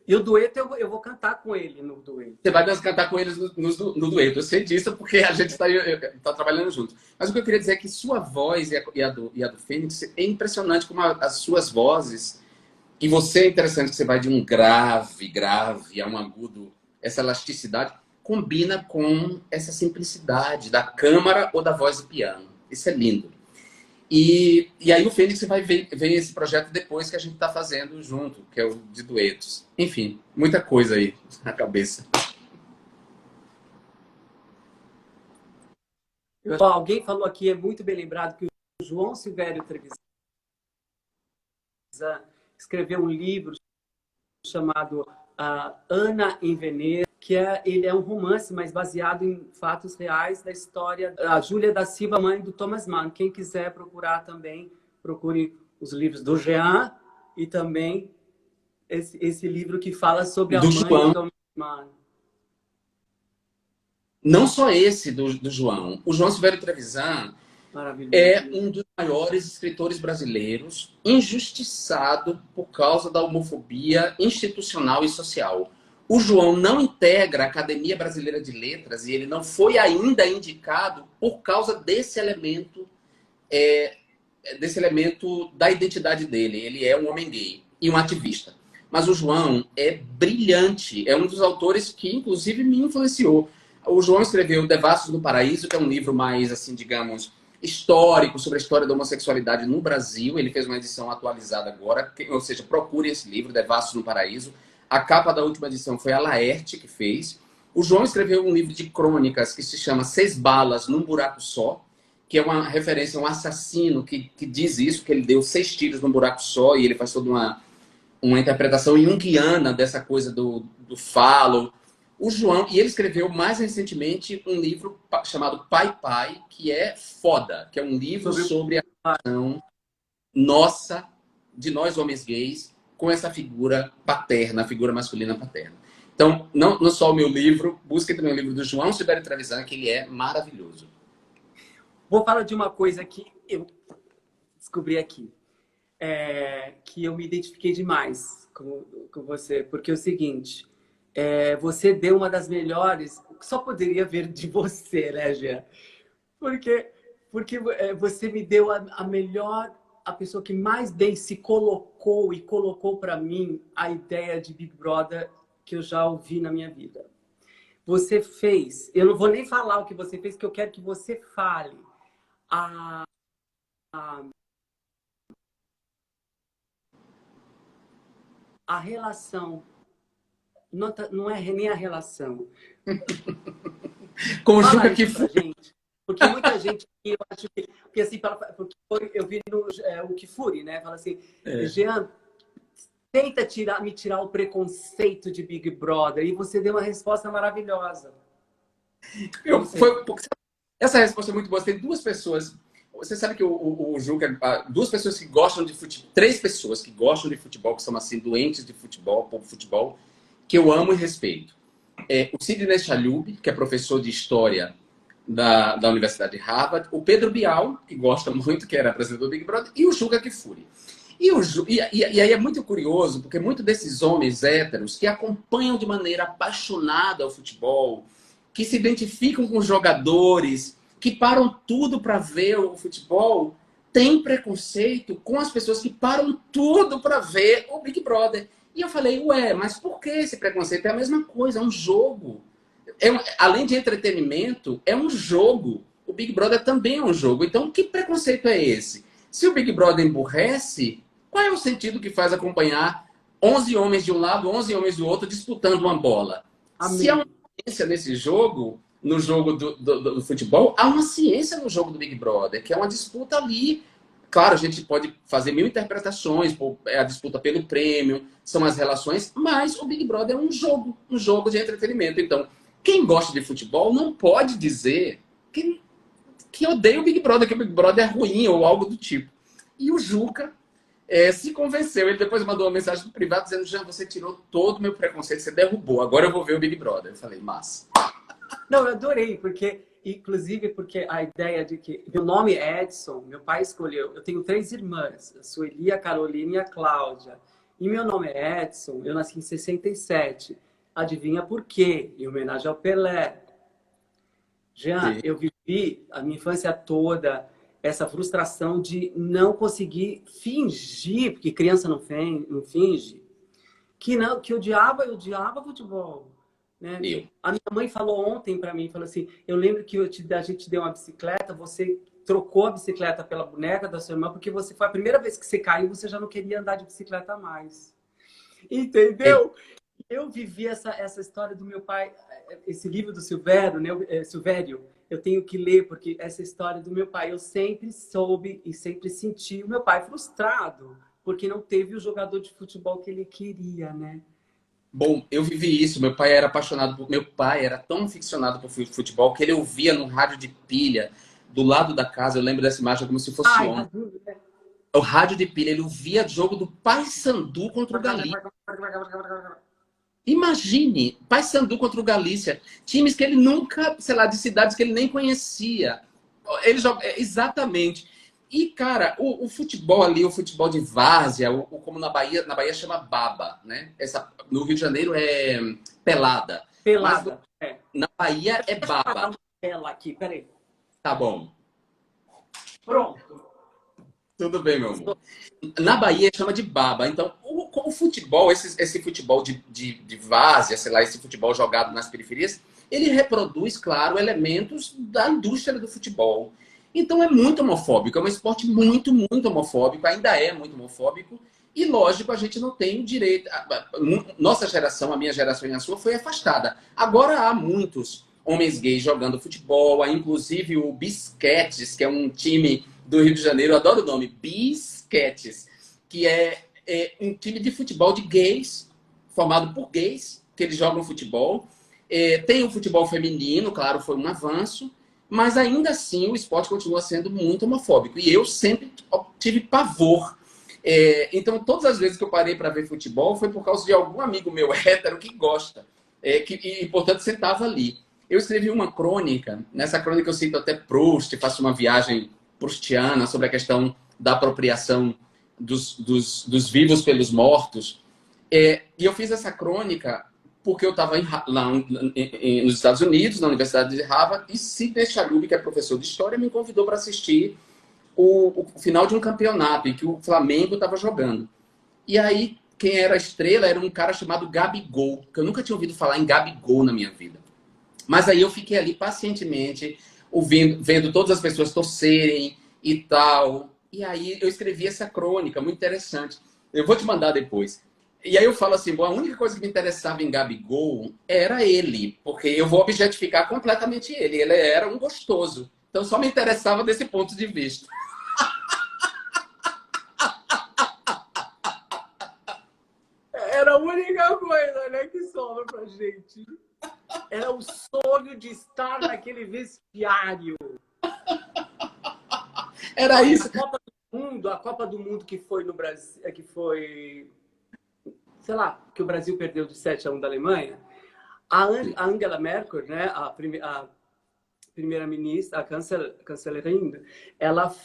E o dueto eu vou cantar com ele no dueto.
Você vai cantar com eles no dueto. Eu sei disso porque a gente está trabalhando junto. Mas o que eu queria dizer é que sua voz e a do Fênix é impressionante como as suas vozes. E você é interessante que você vai de um grave a um agudo. Essa elasticidade combina com essa simplicidade da câmara ou da voz do piano. Isso é lindo. E aí o Fênix vai ver esse projeto depois que a gente está fazendo junto, que é o de duetos. Enfim, muita coisa aí na cabeça.
Alguém falou aqui, é muito bem lembrado, que o João Silvério Trevisan escreveu um livro chamado Ana em Veneza, que ele é um romance, mas baseado em fatos reais da história da Júlia da Silva, mãe do Thomas Mann. Quem quiser procurar também, procure os livros do Jean e também esse livro que fala sobre a mãe do Thomas Mann.
Não só esse do João. O João Silvério Trevisan é um dos maiores escritores brasileiros, injustiçado por causa da homofobia institucional e social. O João não integra a Academia Brasileira de Letras e ele não foi ainda indicado por causa desse elemento da identidade dele. Ele é um homem gay e um ativista. Mas o João é brilhante, é um dos autores que, inclusive, me influenciou. O João escreveu Devassos no Paraíso, que é um livro mais, assim, digamos, histórico, sobre a história da homossexualidade no Brasil. Ele fez uma edição atualizada agora, ou seja, procure esse livro, Devassos no Paraíso. A capa da última edição foi a Laerte que fez. O João escreveu um livro de crônicas que se chama 6 Balas num Buraco Só, que é uma referência a um assassino que diz isso, que ele deu 6 tiros num buraco só, e ele faz toda uma interpretação junguiana dessa coisa do falo. O João, e ele escreveu mais recentemente um livro chamado Pai Pai, que é foda, que é um livro sobre a relação nossa, de nós homens gays, com essa figura paterna, a figura masculina paterna. Então, não só o meu livro, busquem também o livro do João Silvério Trevisan, que ele é maravilhoso.
Vou falar de uma coisa que eu descobri aqui, que eu me identifiquei demais com você, porque é o seguinte, você deu uma das melhores, só poderia vir de você, né, Jean? Porque você me deu a melhor, a pessoa que mais bem se colocou e colocou para mim a ideia de Big Brother que eu já ouvi na minha vida. Você fez, eu não vou nem falar o que você fez, que eu quero que você fale. A, a relação, não é nem a relação.
Com o
Fala
Juca
isso
que
pra
foi.
gente. Porque muita gente, eu acho que, porque assim, porque eu vi no o Kifuri, né? Fala assim, Jean, tenta me tirar o preconceito de Big Brother. E você deu uma resposta maravilhosa. Não sei.
Essa resposta é muito boa. Tem duas pessoas. Você sabe que o Juca, duas pessoas que gostam de futebol, três pessoas que gostam de futebol, que são assim, doentes de futebol, por futebol, que eu amo e respeito. O Sidney Chalhoub, que é professor de História da Universidade de Harvard, o Pedro Bial, que gosta muito, que era apresentador do Big Brother, e o Juca Kfouri. E aí é muito curioso, porque muitos desses homens héteros que acompanham de maneira apaixonada o futebol, que se identificam com os jogadores, que param tudo para ver o futebol, têm preconceito com as pessoas que param tudo para ver o Big Brother. E eu falei, ué, mas por que esse preconceito? É a mesma coisa, é um jogo. Além de entretenimento, é um jogo. O Big Brother também é um jogo. Então, que preconceito é esse? Se o Big Brother emburrece, qual é o sentido que faz acompanhar 11 homens de um lado, 11 homens do outro, disputando uma bola? Se há uma
Amém.
ciência nesse jogo, no jogo do futebol, há uma ciência no jogo do Big Brother, que é uma disputa ali. Claro, a gente pode fazer mil interpretações, é a disputa pelo prêmio, são as relações, mas o Big Brother é um jogo de entretenimento. Então, quem gosta de futebol não pode dizer que odeia o Big Brother, que o Big Brother é ruim ou algo do tipo. E o Juca se convenceu. Ele depois mandou uma mensagem no privado dizendo: Jean, você tirou todo o meu preconceito, você derrubou. Agora eu vou ver o Big Brother. Eu falei, massa.
Não, eu adorei, porque, inclusive, porque a ideia de que meu nome é Edson, meu pai escolheu. Eu tenho 3 irmãs, a Sueli, a Carolina e a Cláudia. E meu nome é Edson, eu nasci em 67. Adivinha por quê? Em homenagem ao Pelé. Jean,
Sim.
eu vivi a minha infância toda essa frustração de não conseguir fingir, porque criança não finge, que eu odiava futebol, né?
Eu.
A minha mãe falou ontem para mim, falou assim, eu lembro que a gente deu uma bicicleta, você trocou a bicicleta pela boneca da sua irmã, porque foi a primeira vez que você caiu, você já não queria andar de bicicleta mais. Entendeu? Eu vivi essa história do meu pai, esse livro do Silvério, né? Silvério, eu tenho que ler, porque essa história do meu pai, eu sempre soube e sempre senti o meu pai frustrado, porque não teve o jogador de futebol que ele queria, né?
Bom, eu vivi isso. Meu pai era apaixonado por. Meu pai era tão ficcionado por futebol que ele ouvia no rádio de pilha do lado da casa. Eu lembro dessa imagem como se fosse
Ai,
ontem. O rádio de pilha, ele ouvia jogo do Paysandu contra o Galícia. Imagine, Paysandu contra o Galícia, times que ele nunca, sei lá, de cidades que ele nem conhecia. Ele joga exatamente. E cara, o futebol ali, o futebol de várzea, como na Bahia chama baba, né? No Rio de Janeiro é pelada, mas
pelada. É.
na Bahia é
Deixa eu parar
baba.
uma tela aqui, peraí.
Tá bom.
Pronto.
Tudo bem, meu amor. Na Bahia chama de baba. Então, o futebol, esse futebol de várzea, sei lá, esse futebol jogado nas periferias, ele reproduz, claro, elementos da indústria do futebol. Então é muito homofóbico, é um esporte muito, muito homofóbico, ainda é muito homofóbico, e lógico, a gente não tem o direito. Nossa geração, a minha geração e a sua, foi afastada. Agora há muitos homens gays jogando futebol, há inclusive o Bisquetes, que é um time do Rio de Janeiro, eu adoro o nome, Bisquetes, que é um time de futebol de gays, formado por gays, que eles jogam futebol. Tem o futebol feminino, claro, foi um avanço, mas ainda assim o esporte continua sendo muito homofóbico. E eu sempre tive pavor. Então, todas as vezes que eu parei para ver futebol foi por causa de algum amigo meu hétero que gosta. E, portanto, sentava ali. Eu escrevi uma crônica, nessa crônica eu cito até Proust, faço uma viagem proustiana sobre a questão da apropriação dos vivos pelos mortos. E eu fiz essa crônica porque eu estava nos Estados Unidos, na Universidade de Harvard, e Sidney Chalhoub, que é professor de história, me convidou para assistir o final de um campeonato em que o Flamengo estava jogando. E aí, quem era a estrela era um cara chamado Gabigol, que eu nunca tinha ouvido falar em Gabigol na minha vida. Mas aí eu fiquei ali pacientemente, vendo todas as pessoas torcerem e tal. E aí eu escrevi essa crônica, muito interessante. Eu vou te mandar depois. E aí eu falo assim, bom, a única coisa que me interessava em Gabigol era ele, porque eu vou objetificar completamente ele. Ele era um gostoso. Então só me interessava desse ponto de vista.
Era a única coisa, né, que sobra pra gente. Era o sonho de estar naquele vestiário.
Era isso.
A Copa do Mundo que foi no Brasil, que foi, sei lá, que o Brasil perdeu de 7-1 da Alemanha. A Angela Merkel, né, a primeira-ministra, a Kanzlerin, ela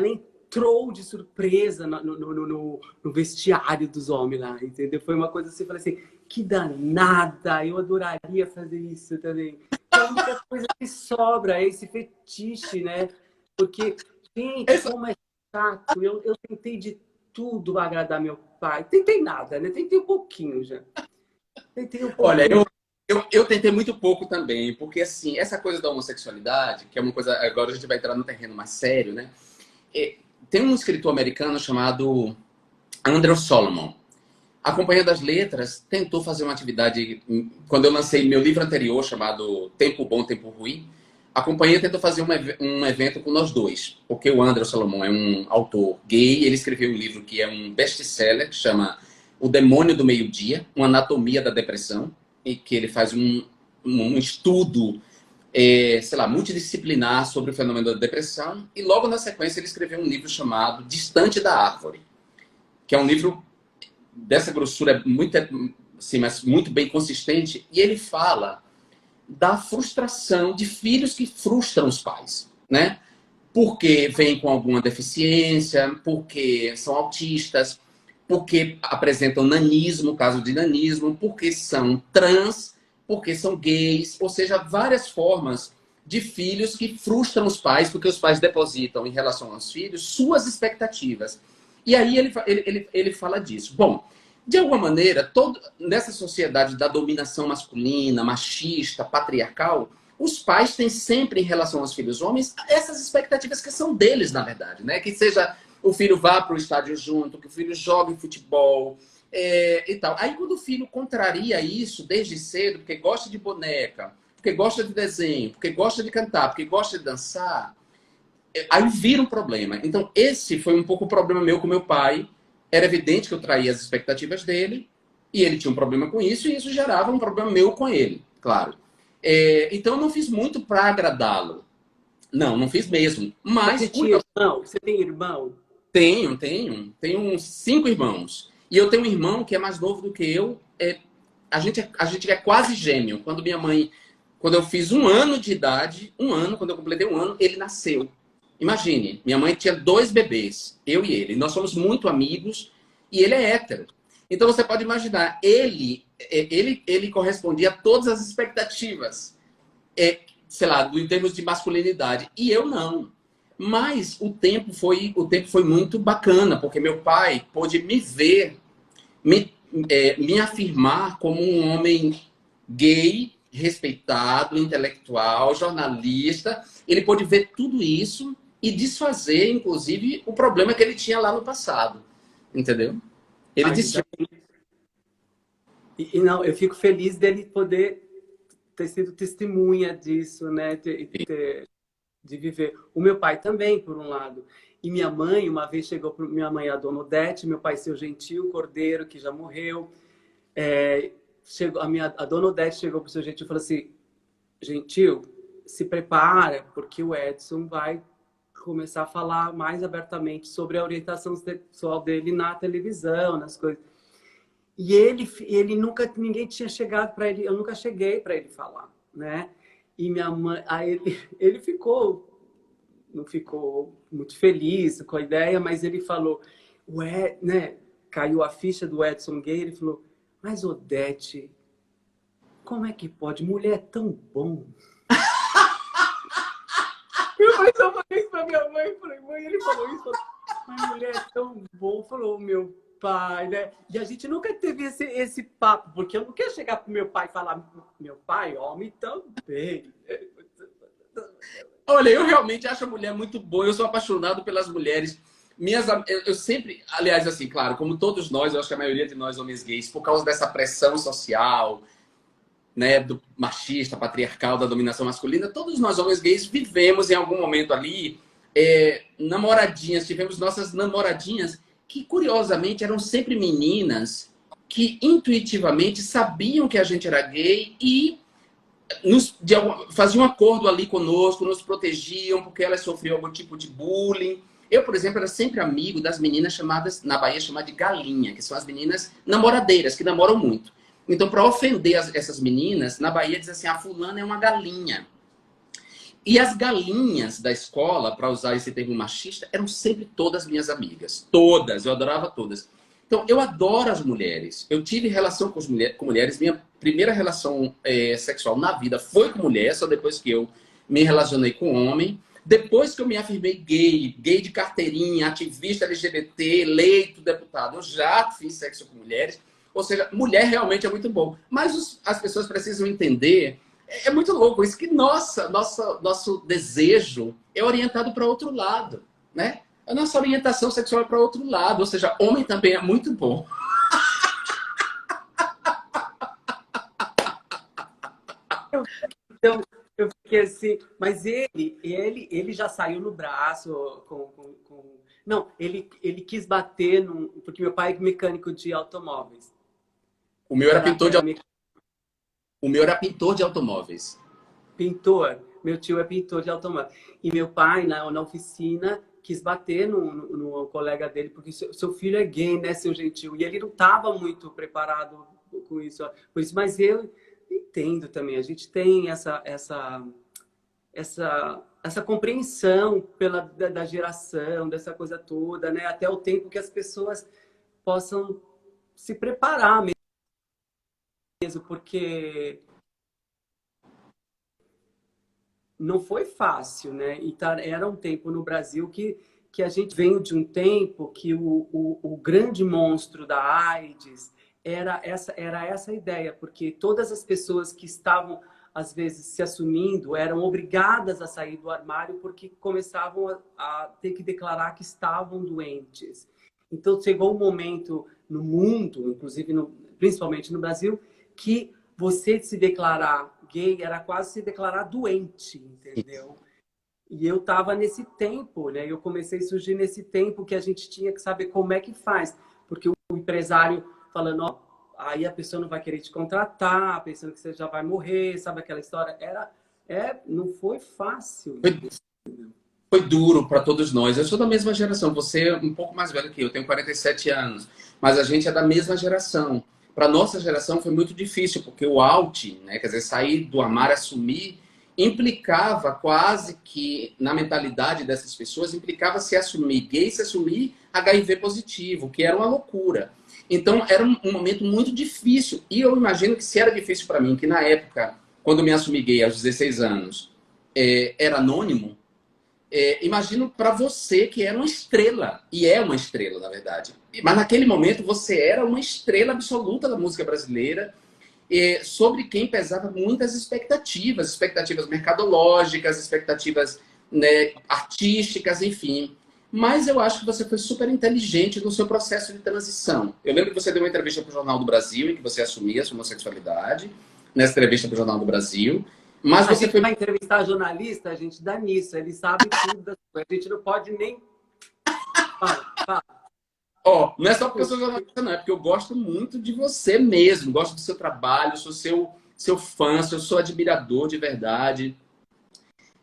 entrou de surpresa no vestiário dos homens lá, entendeu? Foi uma coisa assim, eu falei assim, que danada, eu adoraria fazer isso também. É a única coisa que sobra, é esse fetiche, né? Porque, gente, como é chato, eu tentei de tudo agradar meu pai. Tentei nada, né? Tentei um pouquinho já. Tentei um pouquinho.
Olha, eu tentei muito pouco também, porque assim, essa coisa da homossexualidade, que é uma coisa, agora a gente vai entrar no terreno mais sério, né? Tem um escritor americano chamado Andrew Solomon. A Companhia das Letras tentou fazer uma atividade, quando eu lancei meu livro anterior, chamado Tempo Bom, Tempo Ruim, a companhia tentou fazer um evento com nós dois, porque o Andrew Solomon é um autor gay, ele escreveu um livro que é um best-seller, que chama O Demônio do Meio-Dia, uma anatomia da depressão, e que ele faz um estudo, sei lá, multidisciplinar sobre o fenômeno da depressão, e logo na sequência ele escreveu um livro chamado Distante da Árvore, que é um livro dessa grossura muito, assim, mas muito bem consistente, e ele fala da frustração de filhos que frustram os pais, né? Porque vêm com alguma deficiência, porque são autistas, porque apresentam nanismo, caso de nanismo, porque são trans, porque são gays, ou seja, várias formas de filhos que frustram os pais, porque os pais depositam em relação aos filhos suas expectativas. E aí ele fala disso. Bom, de alguma maneira, nessa sociedade da dominação masculina, machista, patriarcal, os pais têm sempre, em relação aos filhos homens, essas expectativas que são deles, na verdade, né? Que seja o filho vá para o estádio junto, que o filho jogue futebol e tal. Aí, quando o filho contraria isso desde cedo, porque gosta de boneca, porque gosta de desenho, porque gosta de cantar, porque gosta de dançar, aí vira um problema. Então, esse foi um pouco o problema meu com meu pai. Era evidente que eu traía as expectativas dele, e ele tinha um problema com isso, e isso gerava um problema meu com ele, claro. Então, eu não fiz muito para agradá-lo. Não fiz mesmo. Mas
você tinha irmão? Você tem irmão?
Tenho. Tenho uns 5 irmãos. E eu tenho um irmão que é mais novo do que eu. A gente é quase gêmeo. Quando eu fiz 1 ano de idade, quando eu completei 1 ano, ele nasceu. Imagine, minha mãe tinha 2 bebês, eu e ele. Nós somos muito amigos e ele é hétero. Então você pode imaginar, ele correspondia a todas as expectativas, sei lá, em termos de masculinidade. E eu não. Mas o tempo foi muito bacana, porque meu pai pôde me ver, me afirmar como um homem gay, respeitado, intelectual, jornalista. Ele pôde ver tudo isso e desfazer, inclusive, o problema que ele tinha lá no passado. Entendeu? Ele disse...
Não, eu fico feliz dele poder ter sido testemunha disso, né? De viver. O meu pai também, por um lado. E minha mãe, uma vez chegou para minha mãe, a dona Odete, meu pai, seu Gentil Cordeiro, que já morreu. A dona Odete chegou para o seu Gentil e falou assim: Gentil, se prepara, porque o Edson vai começar a falar mais abertamente sobre a orientação sexual dele na televisão, nas coisas. E ele nunca, ninguém tinha chegado para ele, eu nunca cheguei para ele falar, né? E minha mãe, aí ele não ficou muito feliz com a ideia, mas ele falou, né? Caiu a ficha do Edson Gay, ele falou, mas Odete, como é que pode? Mulher é tão bom. Eu falei isso pra minha mãe. Falei, mãe, ele falou isso. Mas mulher é tão bom. Falou, meu pai, né? E a gente nunca teve esse papo, porque eu não quero chegar pro meu pai e falar, meu pai, homem também.
Olha, eu realmente acho a mulher muito boa. Eu sou apaixonado pelas mulheres. Eu sempre, aliás, assim, claro, como todos nós, eu acho que a maioria de nós homens gays, por causa dessa pressão social, né, do machista, patriarcal, da dominação masculina, todos nós homens gays vivemos em algum momento ali namoradinhas, tivemos nossas namoradinhas que, curiosamente, eram sempre meninas que intuitivamente sabiam que a gente era gay e faziam um acordo ali conosco, nos protegiam porque elas sofriam algum tipo de bullying. Eu, por exemplo, era sempre amigo das meninas chamadas, na Bahia, chamadas de galinha, que são as meninas namoradeiras, que namoram muito. Então, para ofender essas meninas, na Bahia diz assim, a fulana é uma galinha. E as galinhas da escola, para usar esse termo machista, eram sempre todas minhas amigas. Todas, eu adorava todas. Então, eu adoro as mulheres. Eu tive relação com mulheres. Minha primeira relação sexual na vida foi com mulher, só depois que eu me relacionei com homem. Depois que eu me afirmei gay de carteirinha, ativista LGBT, eleito deputado, eu já fiz sexo com mulheres. Ou seja, mulher realmente é muito bom. Mas as pessoas precisam entender, é muito louco isso, que nosso desejo é orientado para outro lado, né? A nossa orientação sexual é para outro lado. Ou seja, homem também é muito bom.
Então, eu fiquei assim, mas ele já saiu no braço Não, ele quis bater porque meu pai é mecânico de automóveis.
O meu era pintor de O meu era pintor de automóveis.
Pintor. Meu tio é pintor de automóveis. E meu pai, na oficina, quis bater no colega dele, porque seu filho é gay, né, seu gentil? E ele não estava muito preparado com isso. Por isso, mas eu entendo também. A gente tem essa compreensão da geração, dessa coisa toda, né? Até o tempo que as pessoas possam se preparar mesmo, porque não foi fácil, né? E era um tempo no Brasil que a gente veio de um tempo que o grande monstro da AIDS era essa ideia, porque todas as pessoas que estavam, às vezes, se assumindo eram obrigadas a sair do armário porque começavam a ter que declarar que estavam doentes. Então, chegou um momento no mundo, inclusive, principalmente no Brasil, que você se declarar gay era quase se declarar doente, entendeu? E eu estava nesse tempo, né? Eu comecei a surgir nesse tempo que a gente tinha que saber como é que faz. Porque o empresário falando, ó, aí a pessoa não vai querer te contratar, pensando que você já vai morrer, sabe aquela história? Não foi fácil.
Foi duro para todos nós. Eu sou da mesma geração, você é um pouco mais velho que eu tenho 47 anos, mas a gente é da mesma geração. Para nossa geração foi muito difícil, porque o out, né, quer dizer, sair do armário, assumir, implicava quase que, na mentalidade dessas pessoas, implicava se assumir gay, se assumir HIV positivo, que era uma loucura. Então, era um momento muito difícil. E eu imagino que se era difícil para mim, que na época, quando eu me assumi gay aos 16 anos, era anônimo, imagino para você que era uma estrela, e é uma estrela, na verdade. Mas naquele momento você era uma estrela absoluta da música brasileira, sobre quem pesava muitas expectativas mercadológicas, expectativas, né, artísticas, enfim. Mas eu acho que você foi super inteligente no seu processo de transição. Eu lembro que você deu uma entrevista para o Jornal do Brasil, em que você assumia a sua homossexualidade, nessa entrevista para o Jornal do Brasil. Mas você
vai entrevistar jornalista, a gente dá nisso, ele sabe tudo das coisas. A gente não pode nem... Fala.
Não é só porque eu sou jornalista, não. É porque eu gosto muito de você mesmo. Gosto do seu trabalho, sou seu fã, sou admirador de verdade.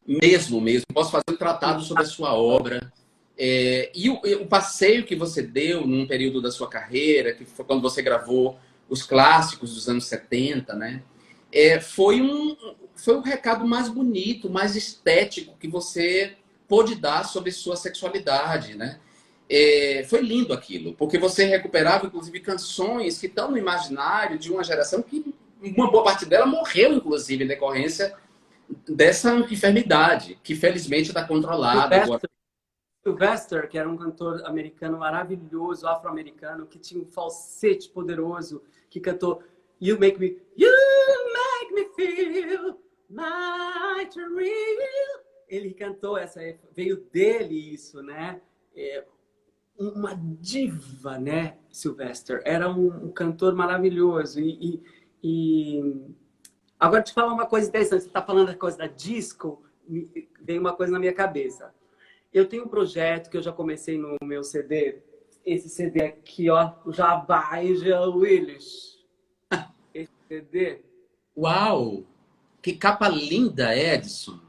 Mesmo. Posso fazer um tratado sobre a sua obra. E o passeio que você deu num período da sua carreira, que foi quando você gravou os clássicos dos anos 70, né? Foi o recado mais bonito, mais estético que você pôde dar sobre sua sexualidade, né? Foi lindo aquilo, porque você recuperava, inclusive, canções que estão no imaginário de uma geração que uma boa parte dela morreu, inclusive, em decorrência dessa enfermidade, que felizmente está controlada agora.
Sylvester, que era um cantor americano maravilhoso, afro-americano, que tinha um falsete poderoso, que cantou You make me feel mighty real. Ele cantou essa, veio dele isso, né? Uma diva, né, Sylvester? Era um cantor maravilhoso. Agora, te falar uma coisa interessante. Você está falando da coisa da disco, veio uma coisa na minha cabeça. Eu tenho um projeto que eu já comecei no meu CD. Esse CD aqui, ó, já vai, Jean Willis. Esse CD.
Uau! Que capa linda, Edson.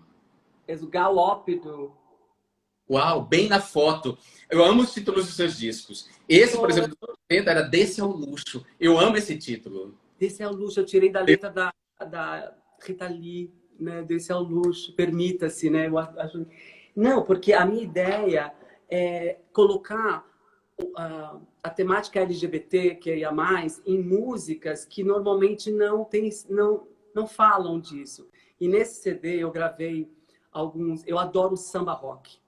É o galope do...
Uau, bem na foto. Eu amo os títulos dos seus discos. Esse, por exemplo, do 80 era Desse ao Luxo. Eu amo esse título.
Desse ao Luxo. Eu tirei da letra da Rita Lee, né? Desse ao Luxo. Permita-se, né? Eu acho... Não, porque a minha ideia é colocar a temática LGBT, que ia mais, em músicas que normalmente não falam disso. E nesse CD eu gravei alguns... Eu adoro samba rock.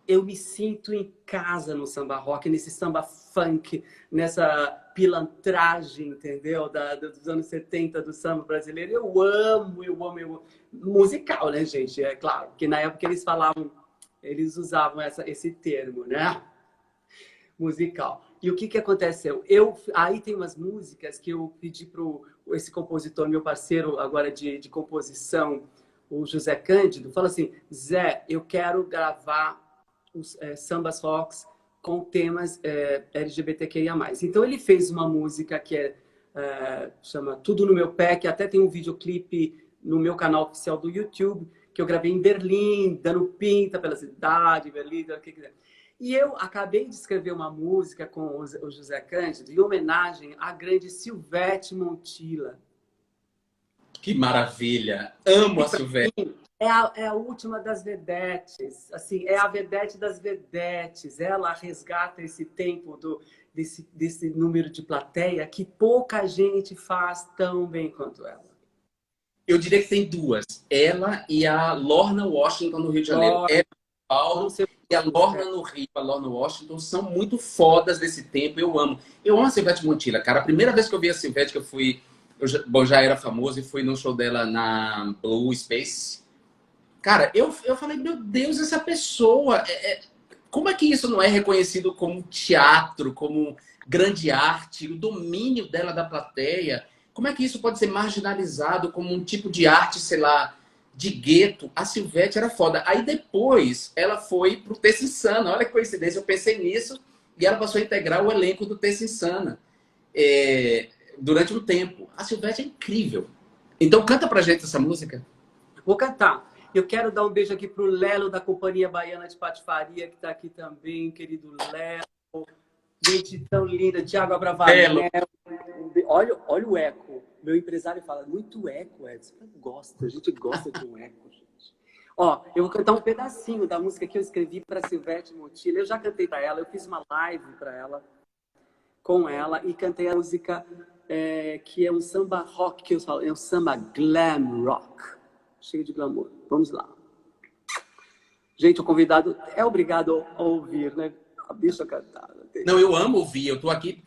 Eu me sinto em casa no samba rock, nesse samba funk, nessa pilantragem, entendeu? Dos anos 70 do samba brasileiro. Eu amo. Musical, né, gente? É claro, porque na época eles usavam esse termo, né? Musical. E o que aconteceu? Aí tem umas músicas que eu pedi para esse compositor, meu parceiro agora de composição, o José Cândido, fala assim, Zé, eu quero gravar os sambas rocks com temas LGBTQIA+. Então ele fez uma música que chama Tudo no Meu Pé, que até tem um videoclipe no meu canal oficial do YouTube, que eu gravei em Berlim, dando pinta pela cidade, Berlim, o que quiser. E eu acabei de escrever uma música com o José Cândido em homenagem à grande Silvete Montilla.
Que maravilha! Amo a Silvete.
É a última das vedetes, assim, é a vedete das vedetes. Ela resgata esse tempo desse número de plateia que pouca gente faz tão bem quanto ela.
Eu diria que tem duas. Ela e a Lorna Washington no Rio de Janeiro. Ela em Paulo e a Lorna no Rio, a Lorna Washington, são muito fodas desse tempo. Eu amo a Silvete Montilla, cara. A primeira vez que eu vi a Silvete, que eu fui... já era famoso e fui no show dela na Blue Space. Cara, eu falei, meu Deus, essa pessoa... como é que isso não é reconhecido como teatro, como grande arte? O domínio dela da plateia... Como é que isso pode ser marginalizado como um tipo de arte, sei lá, de gueto? A Silvete era foda. Aí depois ela foi pro Terça Insana. Olha que coincidência, eu pensei nisso e ela passou a integrar o elenco do Terça Insana durante um tempo. A Silvete é incrível. Então canta pra gente essa música.
Vou cantar. Eu quero dar um beijo aqui pro Lelo da Companhia Baiana de Patifaria, que tá aqui também, querido Lelo. Gente tão linda, Tiago Abravanel. Olha o eco. Meu empresário fala, muito eco, Edson. A gente gosta de um eco, gente. Ó, eu vou cantar um pedacinho da música que eu escrevi para Silvete Montilla. Eu já cantei para ela, eu fiz uma live para ela, com ela, e cantei a música que é um samba rock, que eu falo, é um samba glam rock. Cheio de glamour. Vamos lá. Gente, o convidado é obrigado a ouvir, né? A bicha cantada.
Não, eu amo ouvir. Eu tô aqui...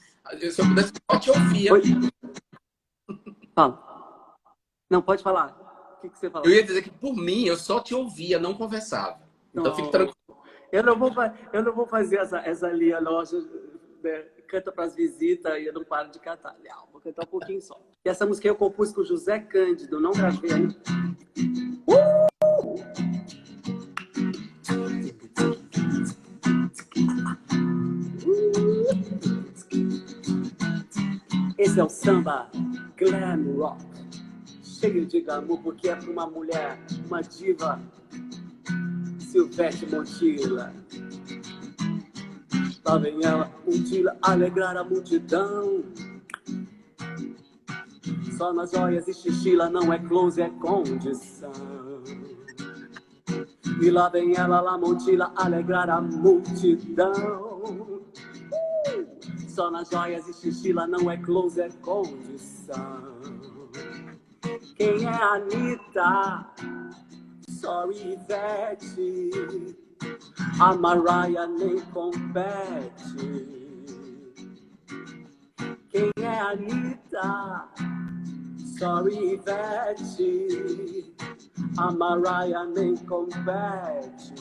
Se eu pudesse só te ouvir.
Fala. Não, pode falar. O que você falou?
Eu ia dizer que, por mim, eu só te ouvia, não conversava. Então, fique tranquilo.
Eu não vou fazer essa linha, loja, né? Canta para as visitas e eu não paro de cantar. Não, vou cantar um pouquinho só. E essa música eu compus com o José Cândido, não gravei ainda. Esse é o samba glam rock, cheio de glamour, porque é para uma mulher, uma diva, Silvete Montilla. Lá vem ela, Montilla, alegrar a multidão. Só nas joias e xixila, não é close, é condição. E lá vem ela, lá Montilla, alegrar a multidão. Só nas joias e chinchila não é close, é condição. Quem é a Anitta? Sorry, Ivete. A Mariah nem compete. Quem é a Anitta? Sorry, Ivete. A Mariah nem compete.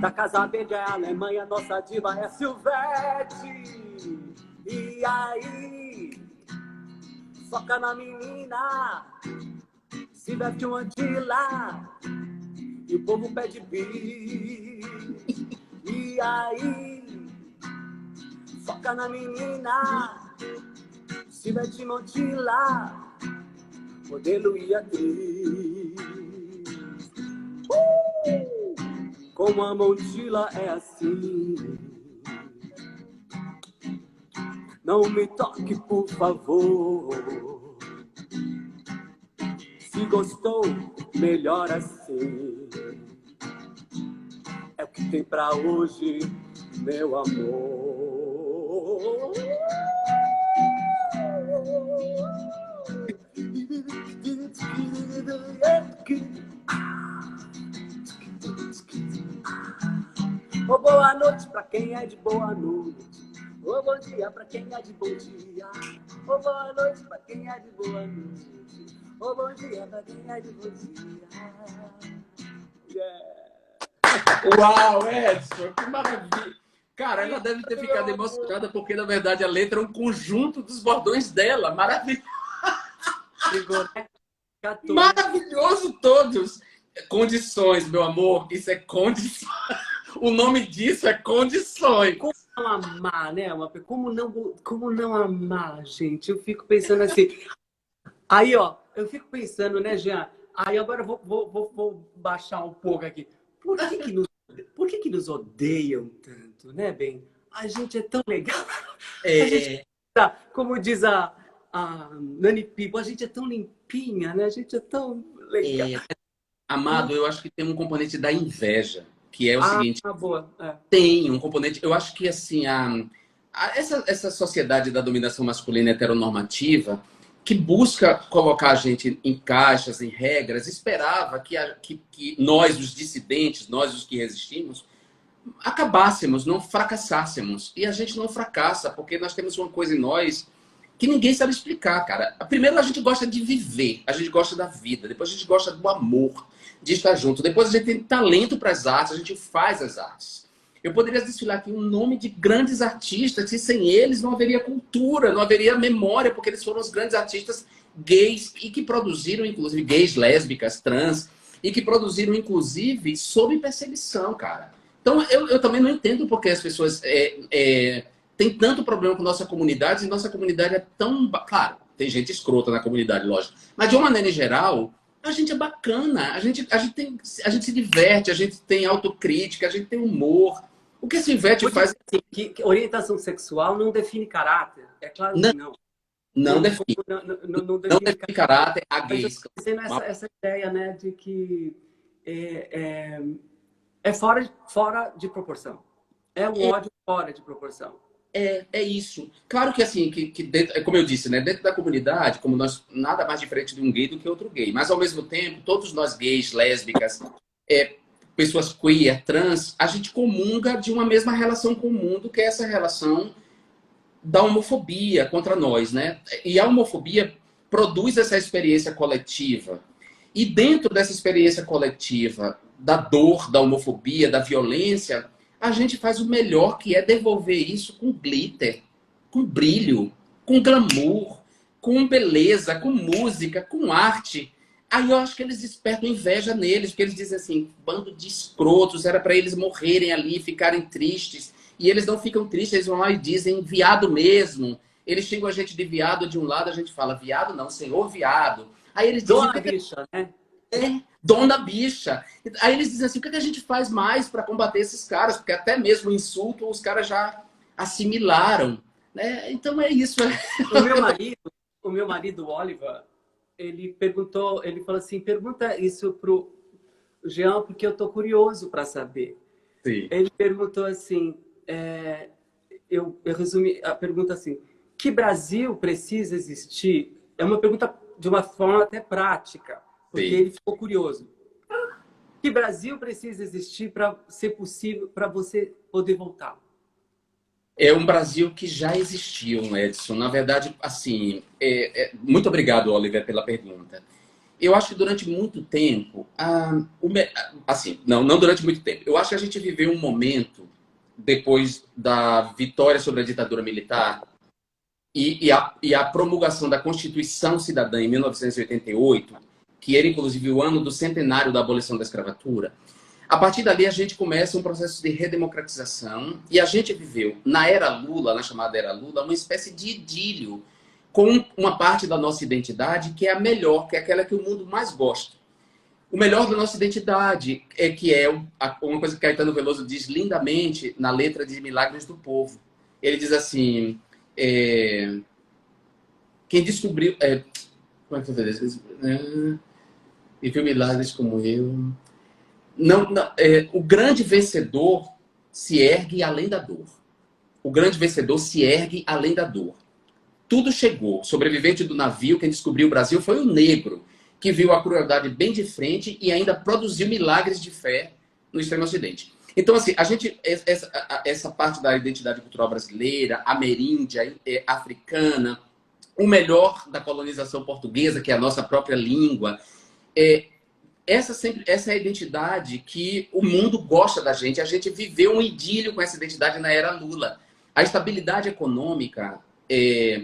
Da Casa Verde é a Alemanha, nossa diva é Silvete. E aí? Foca na menina, se veste uma antila e o povo pede bis. E aí? Foca na menina, se veste uma antila, modelo e atriz. Como a montila é assim. Não me toque, por favor. Se gostou, melhor assim. É o que tem pra hoje, meu amor. Oh, boa noite pra quem é de boa noite. Oh, bom dia pra quem é de bom dia. Oh, boa noite pra quem é de boa noite. Oh, bom dia pra quem é de bom dia. Yeah.
Uau, Edson, que maravilha! Cara, ela deve ter ficado emocionada porque, na verdade, a letra é um conjunto dos bordões dela. Maravilhoso! Maravilhoso todos! Condições, meu amor, isso é condições. O nome disso é condições.
Como não amar, né? Como não amar, gente? Eu fico pensando assim. Aí, ó, eu fico pensando, né, Jean? Aí agora eu vou baixar um pouco aqui. Por que nos odeiam tanto, né, bem? A gente é tão legal. A gente, como diz a Nani Pipo, a gente é tão limpinha, né? A gente é tão legal.
Amado, eu acho que tem um componente da inveja, que é o seguinte.
Boa.
Tem um componente. Eu acho que assim, essa sociedade da dominação masculina heteronormativa, que busca colocar a gente em caixas, em regras, esperava que nós, os dissidentes, nós, os que resistimos, acabássemos, não fracassássemos. E a gente não fracassa, porque nós temos uma coisa em nós que ninguém sabe explicar, cara. Primeiro, a gente gosta de viver, a gente gosta da vida, depois a gente gosta do amor, de estar junto. Depois a gente tem talento para as artes, a gente faz as artes. Eu poderia desfilar aqui um nome de grandes artistas, que sem eles não haveria cultura, não haveria memória, porque eles foram os grandes artistas gays e que produziram, inclusive, gays, lésbicas, trans, e que produziram, inclusive, sob perseguição, cara. Então, eu também não entendo porque as pessoas têm tanto problema com nossa comunidade, e nossa comunidade é tão... Claro, tem gente escrota na comunidade, lógico. Mas, de uma maneira geral, a gente é bacana, a gente se diverte, a gente tem autocrítica, a gente tem humor. O que esse Ivete faz...
Que orientação sexual não define caráter? É claro que não.
Não define. Não define caráter a gays.
Essa ideia, né, de que é fora de proporção. É um ódio fora de proporção.
É isso. Claro que assim, dentro, como eu disse, né, dentro da comunidade, como nós, nada mais diferente de um gay do que outro gay. Mas ao mesmo tempo, todos nós gays, lésbicas, pessoas queer, trans, a gente comunga de uma mesma relação com o mundo, que é essa relação da homofobia contra nós, né? E a homofobia produz essa experiência coletiva. E dentro dessa experiência coletiva, da dor, da homofobia, da violência, a gente faz o melhor, que é devolver isso com glitter, com brilho, com glamour, com beleza, com música, com arte. Aí eu acho que eles despertam inveja neles, porque eles dizem assim, bando de escrotos, era para eles morrerem ali, ficarem tristes. E eles não ficam tristes, eles vão lá e dizem viado mesmo. Eles xingam a gente de viado de um lado, a gente fala viado não, senhor viado. Aí eles dizem...
Dona bicha, né?
Dona bicha. Aí eles dizem assim, o que a gente faz mais para combater esses caras? Porque até mesmo o insulto os caras já assimilaram. Né? Então é isso.
O meu marido, Oliver, ele falou assim, pergunta isso pro Jean, porque eu tô curioso para saber.
Sim.
Ele perguntou assim, eu resumi a pergunta assim, que Brasil precisa existir? É uma pergunta de uma forma até prática, porque
Sim.
ele ficou curioso. Que Brasil precisa existir para ser possível, para você poder voltar?
É um Brasil que já existiu, Edson. Na verdade, assim, muito obrigado, Oliver, pela pergunta. Eu acho que durante muito tempo, assim, não durante muito tempo. Eu acho que a gente viveu um momento depois da vitória sobre a ditadura militar e a promulgação da Constituição Cidadã em 1988, que era inclusive o ano do centenário da abolição da escravatura. A partir dali, a gente começa um processo de redemocratização e a gente viveu, na era Lula, na chamada era Lula, uma espécie de idílio com uma parte da nossa identidade que é a melhor, que é aquela que o mundo mais gosta. O melhor da nossa identidade é uma coisa que Caetano Veloso diz lindamente na letra de Milagres do Povo. Ele diz assim, quem descobriu... como é que eu vou e viu milagres como eu... o grande vencedor se ergue além da dor. O grande vencedor se ergue além da dor. Tudo chegou. Sobrevivente do navio, quem descobriu o Brasil foi o negro, que viu a crueldade bem de frente e ainda produziu milagres de fé no extremo ocidente. Então, assim, essa parte da identidade cultural brasileira, ameríndia, africana, o melhor da colonização portuguesa, que é a nossa própria língua, essa é a identidade que o mundo gosta da gente. A gente viveu um idílio com essa identidade na era Lula. A estabilidade econômica,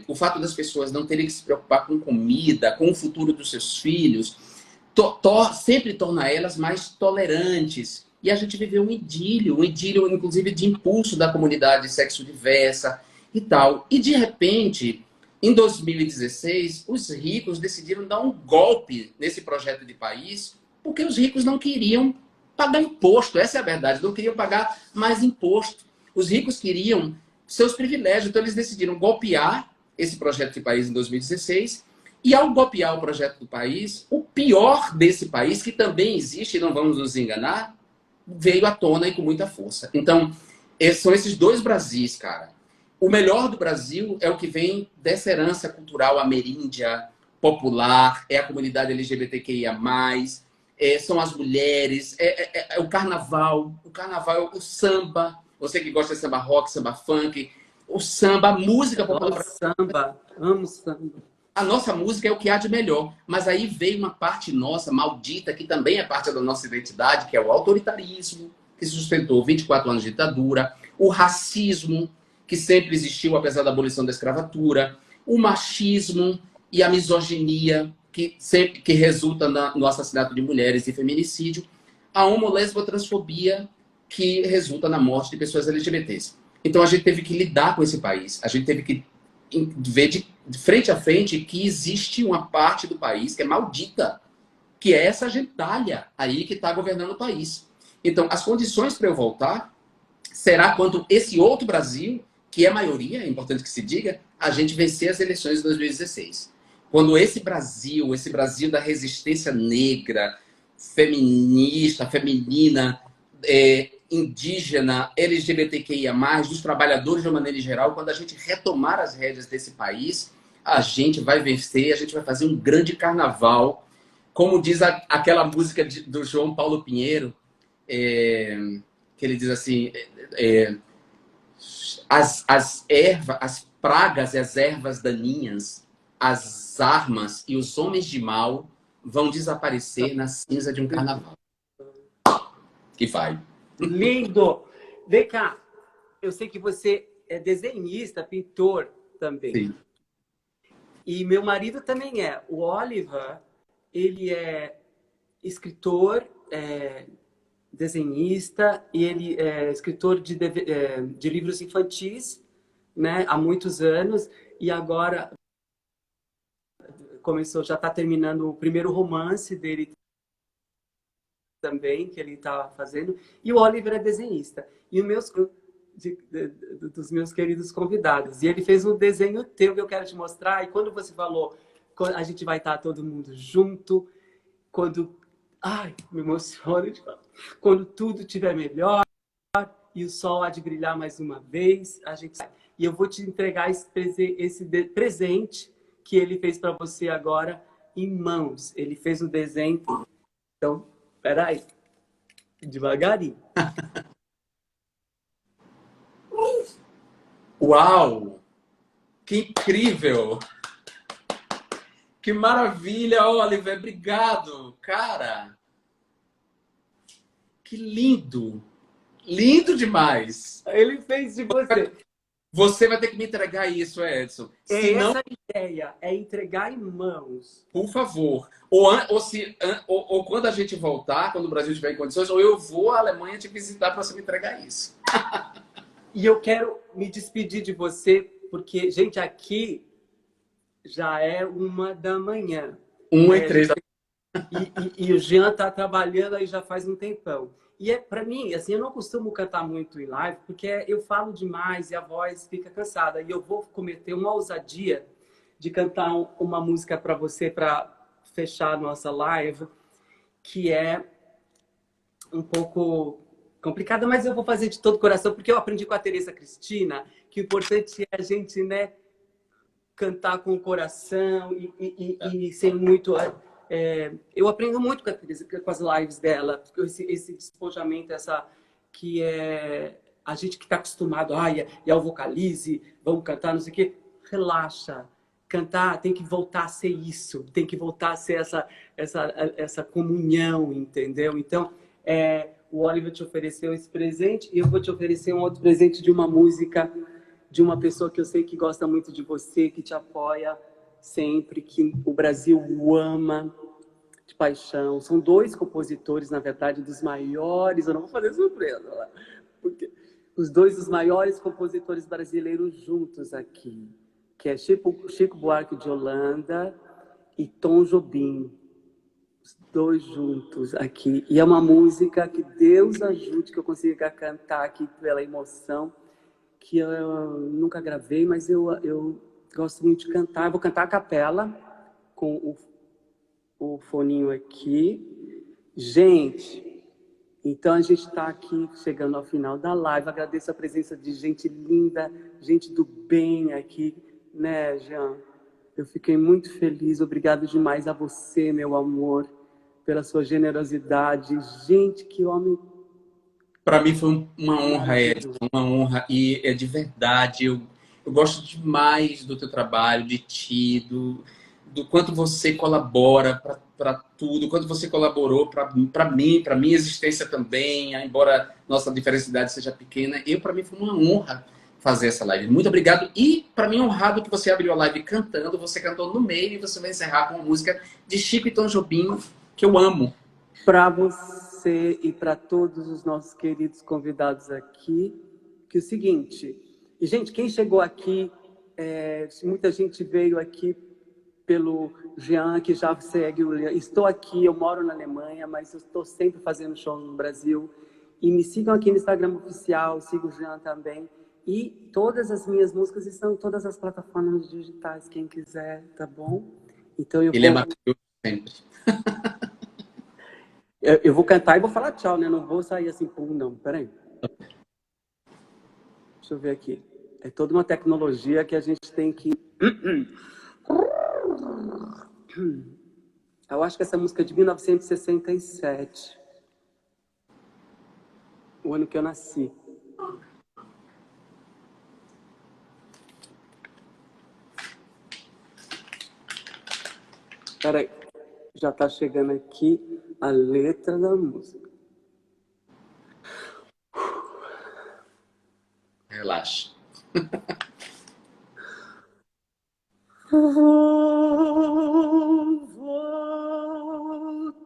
o fato das pessoas não terem que se preocupar com comida, com o futuro dos seus filhos, sempre torna elas mais tolerantes. E a gente viveu um idílio inclusive de impulso da comunidade sexo-diversa e tal. E de repente, em 2016, os ricos decidiram dar um golpe nesse projeto de país, porque os ricos não queriam pagar imposto, essa é a verdade, não queriam pagar mais imposto. Os ricos queriam seus privilégios, então eles decidiram golpear esse projeto de país em 2016, e ao golpear o projeto do país, o pior desse país, que também existe, e não vamos nos enganar, veio à tona e com muita força. Então, são esses dois Brasis, cara. O melhor do Brasil é o que vem dessa herança cultural ameríndia, popular, é a comunidade LGBTQIA+, são as mulheres, é o carnaval, o samba, você que gosta de samba rock, samba funk, o samba, a música popular.
Samba, amo samba.
A nossa música é o que há de melhor, mas aí veio uma parte nossa, maldita, que também é parte da nossa identidade, que é o autoritarismo, que sustentou 24 anos de ditadura, o racismo, que sempre existiu apesar da abolição da escravatura, o machismo e a misoginia, que resulta no assassinato de mulheres e feminicídio, a homo-lesbo-transfobia, que resulta na morte de pessoas LGBTs. Então a gente teve que lidar com esse país, a gente teve que ver de frente a frente que existe uma parte do país que é maldita, que é essa gentalha aí que está governando o país. Então as condições para eu voltar será quando esse outro Brasil, que é maioria, é importante que se diga, a gente vencer as eleições de 2016. Quando esse Brasil da resistência negra, feminista, feminina, indígena, LGBTQIA+, dos trabalhadores de uma maneira geral, quando a gente retomar as rédeas desse país, a gente vai vencer, a gente vai fazer um grande carnaval. Como diz aquela música do João Paulo Pinheiro, que ele diz assim, as pragas e as ervas daninhas, as armas e os homens de mal vão desaparecer na cinza de um carnaval. Que vai.
Lindo! Vem cá, eu sei que você é desenhista, pintor também.
Sim.
E meu marido também é. O Oliver, ele é escritor, desenhista, e ele é escritor de livros infantis, né, há muitos anos, e agora já está terminando o primeiro romance dele também, que ele está fazendo, e o Oliver é desenhista. E dos meus queridos convidados. E ele fez um desenho teu que eu quero te mostrar, e quando você falou, a gente vai estar todo mundo junto, quando... Ai, me emociona de falar. Quando tudo estiver melhor, e o sol há de brilhar mais uma vez. A gente sai. E eu vou te entregar esse presente que ele fez para você agora em mãos. Ele fez o desenho. Então, peraí. Devagarinho.
Uau! Que incrível! Que maravilha, Oliver! Obrigado, cara! Que lindo! Lindo demais!
Ele fez de você.
Você vai ter que me entregar isso, Edson. Se não,
Essa ideia, é entregar em mãos.
por favor. Ou quando a gente voltar, quando o Brasil estiver em condições, ou eu vou à Alemanha te visitar para você me entregar isso.
E eu quero me despedir de você, porque, gente, aqui já é 1 da manhã.
1 e 3 da
E o Jean tá trabalhando aí já faz um tempão. E para mim, assim, eu não costumo cantar muito em live, porque eu falo demais e a voz fica cansada. E eu vou cometer uma ousadia de cantar uma música para você, para fechar a nossa live, que é um pouco complicada, mas eu vou fazer de todo o coração, porque eu aprendi com a Teresa Cristina que o importante é a gente, né, cantar com o coração e sem muito... eu aprendo muito com a Teresa, com as lives dela, esse despojamento, que é a gente que está acostumado, e ao vocalize, vamos cantar, não sei o quê, relaxa. Cantar tem que voltar a ser isso, tem que voltar a ser essa comunhão, entendeu? Então, o Oliver te ofereceu esse presente e eu vou te oferecer um outro presente de uma música de uma pessoa que eu sei que gosta muito de você, que te apoia sempre, que o Brasil o ama de paixão. São 2 compositores, na verdade, dos maiores, eu não vou fazer surpresa, porque os 2 dos maiores compositores brasileiros juntos aqui, que é Chico Buarque de Holanda e Tom Jobim. Os 2 juntos aqui. E é uma música que Deus ajude que eu consiga cantar aqui pela emoção, que eu nunca gravei, mas eu gosto muito de cantar. Eu vou cantar a capela com o foninho aqui. Gente, então a gente está aqui chegando ao final da live. Agradeço a presença de gente linda, gente do bem aqui, né, Jean? Eu fiquei muito feliz. Obrigado demais a você, meu amor, pela sua generosidade. Gente, que homem.
Para mim foi uma honra, Edson, uma honra. E é de verdade, eu gosto demais do teu trabalho, de ti, do quanto você colabora para tudo, quanto você colaborou para mim, para minha existência também, embora nossa diversidade seja pequena. Para mim foi uma honra fazer essa live. Muito obrigado. E para mim é honrado que você abriu a live cantando, você cantou no meio e você vai encerrar com uma música de Chico e Tom Jobim, que eu amo.
Para você e para todos os nossos queridos convidados aqui, que é o seguinte, e gente, quem chegou aqui, muita gente veio aqui pelo Jean, que já segue o Jean. Estou aqui, eu moro na Alemanha, mas eu estou sempre fazendo show no Brasil. E me sigam aqui no Instagram oficial, siga o Jean também. E todas as minhas músicas estão em todas as plataformas digitais, quem quiser, tá bom? Então
Ele é maravilhoso sempre.
Eu vou cantar e vou falar tchau, né? Não vou sair assim, pum, não. Peraí. Deixa eu ver aqui. É toda uma tecnologia que a gente tem que... Eu acho que essa música é de 1967. O ano que eu nasci. Peraí. Já tá chegando aqui a letra da música.
Relaxa.
Vou voltar,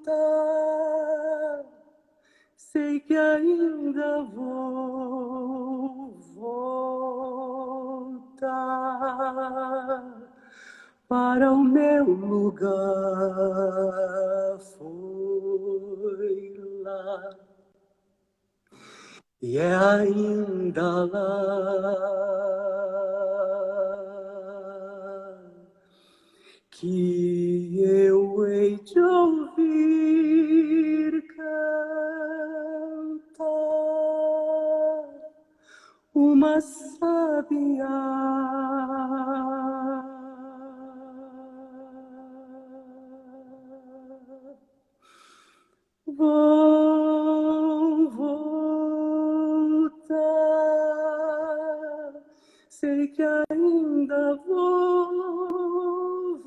sei que ainda vou voltar para o meu lugar, foi lá. E é ainda lá que eu hei de ouvir cantar uma sabiá. Vou voltar, sei que ainda vou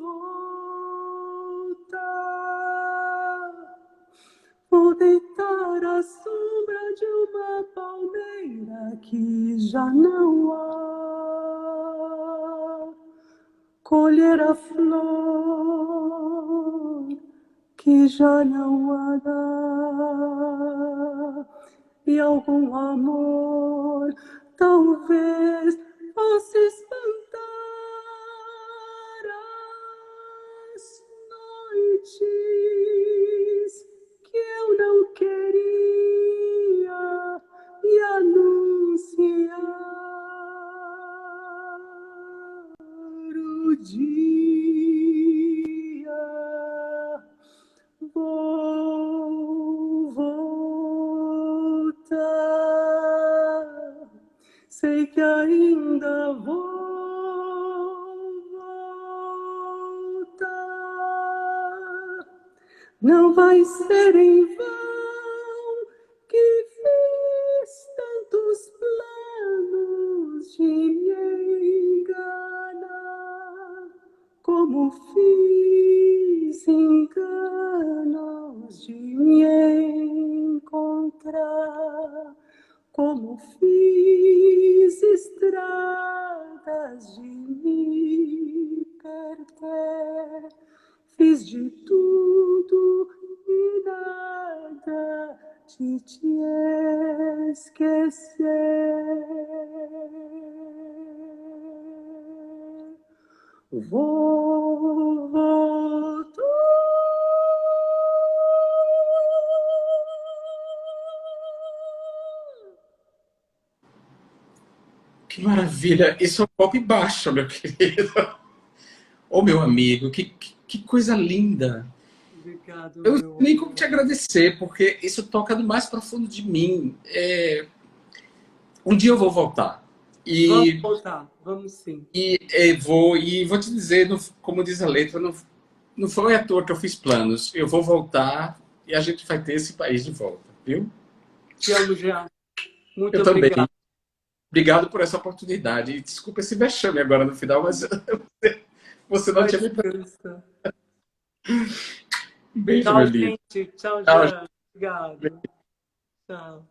voltar. Vou deitar à sombra de uma palmeira que já não há, colher a flor que já não há dá, e algum amor talvez possa espantar as noites que eu não queria e anunciar o dia. Vou voltar, sei que ainda vou voltar. Não vai ser em vão que fiz tantos planos de me enganar, como fiz enganos de me encontrar, como fiz estradas de me perder. Fiz de tudo e nada de te esquecer. Vou voltar.
Que maravilha! Isso é um golpe baixo, meu querido. Ô, meu amigo, que coisa linda.
Obrigado,
Eu não sei
meu
nem como
amor.
te agradecer, porque isso toca no mais profundo de mim. Um dia eu vou voltar.
Vamos
E,
voltar, vamos sim.
vou te dizer, como diz a letra, não foi à toa que eu fiz planos. Eu vou voltar e a gente vai ter esse país de volta, viu?
Te amo, Jean. Muito
Eu também.
obrigado.
Obrigado por essa oportunidade. E desculpa esse vexame agora no final, mas você não
Vai
tinha me...
descansar.
Um beijo,
Tchau,
meu lindo.
gente. Tchau,
Tchau,
Jean. Obrigado. Tchau.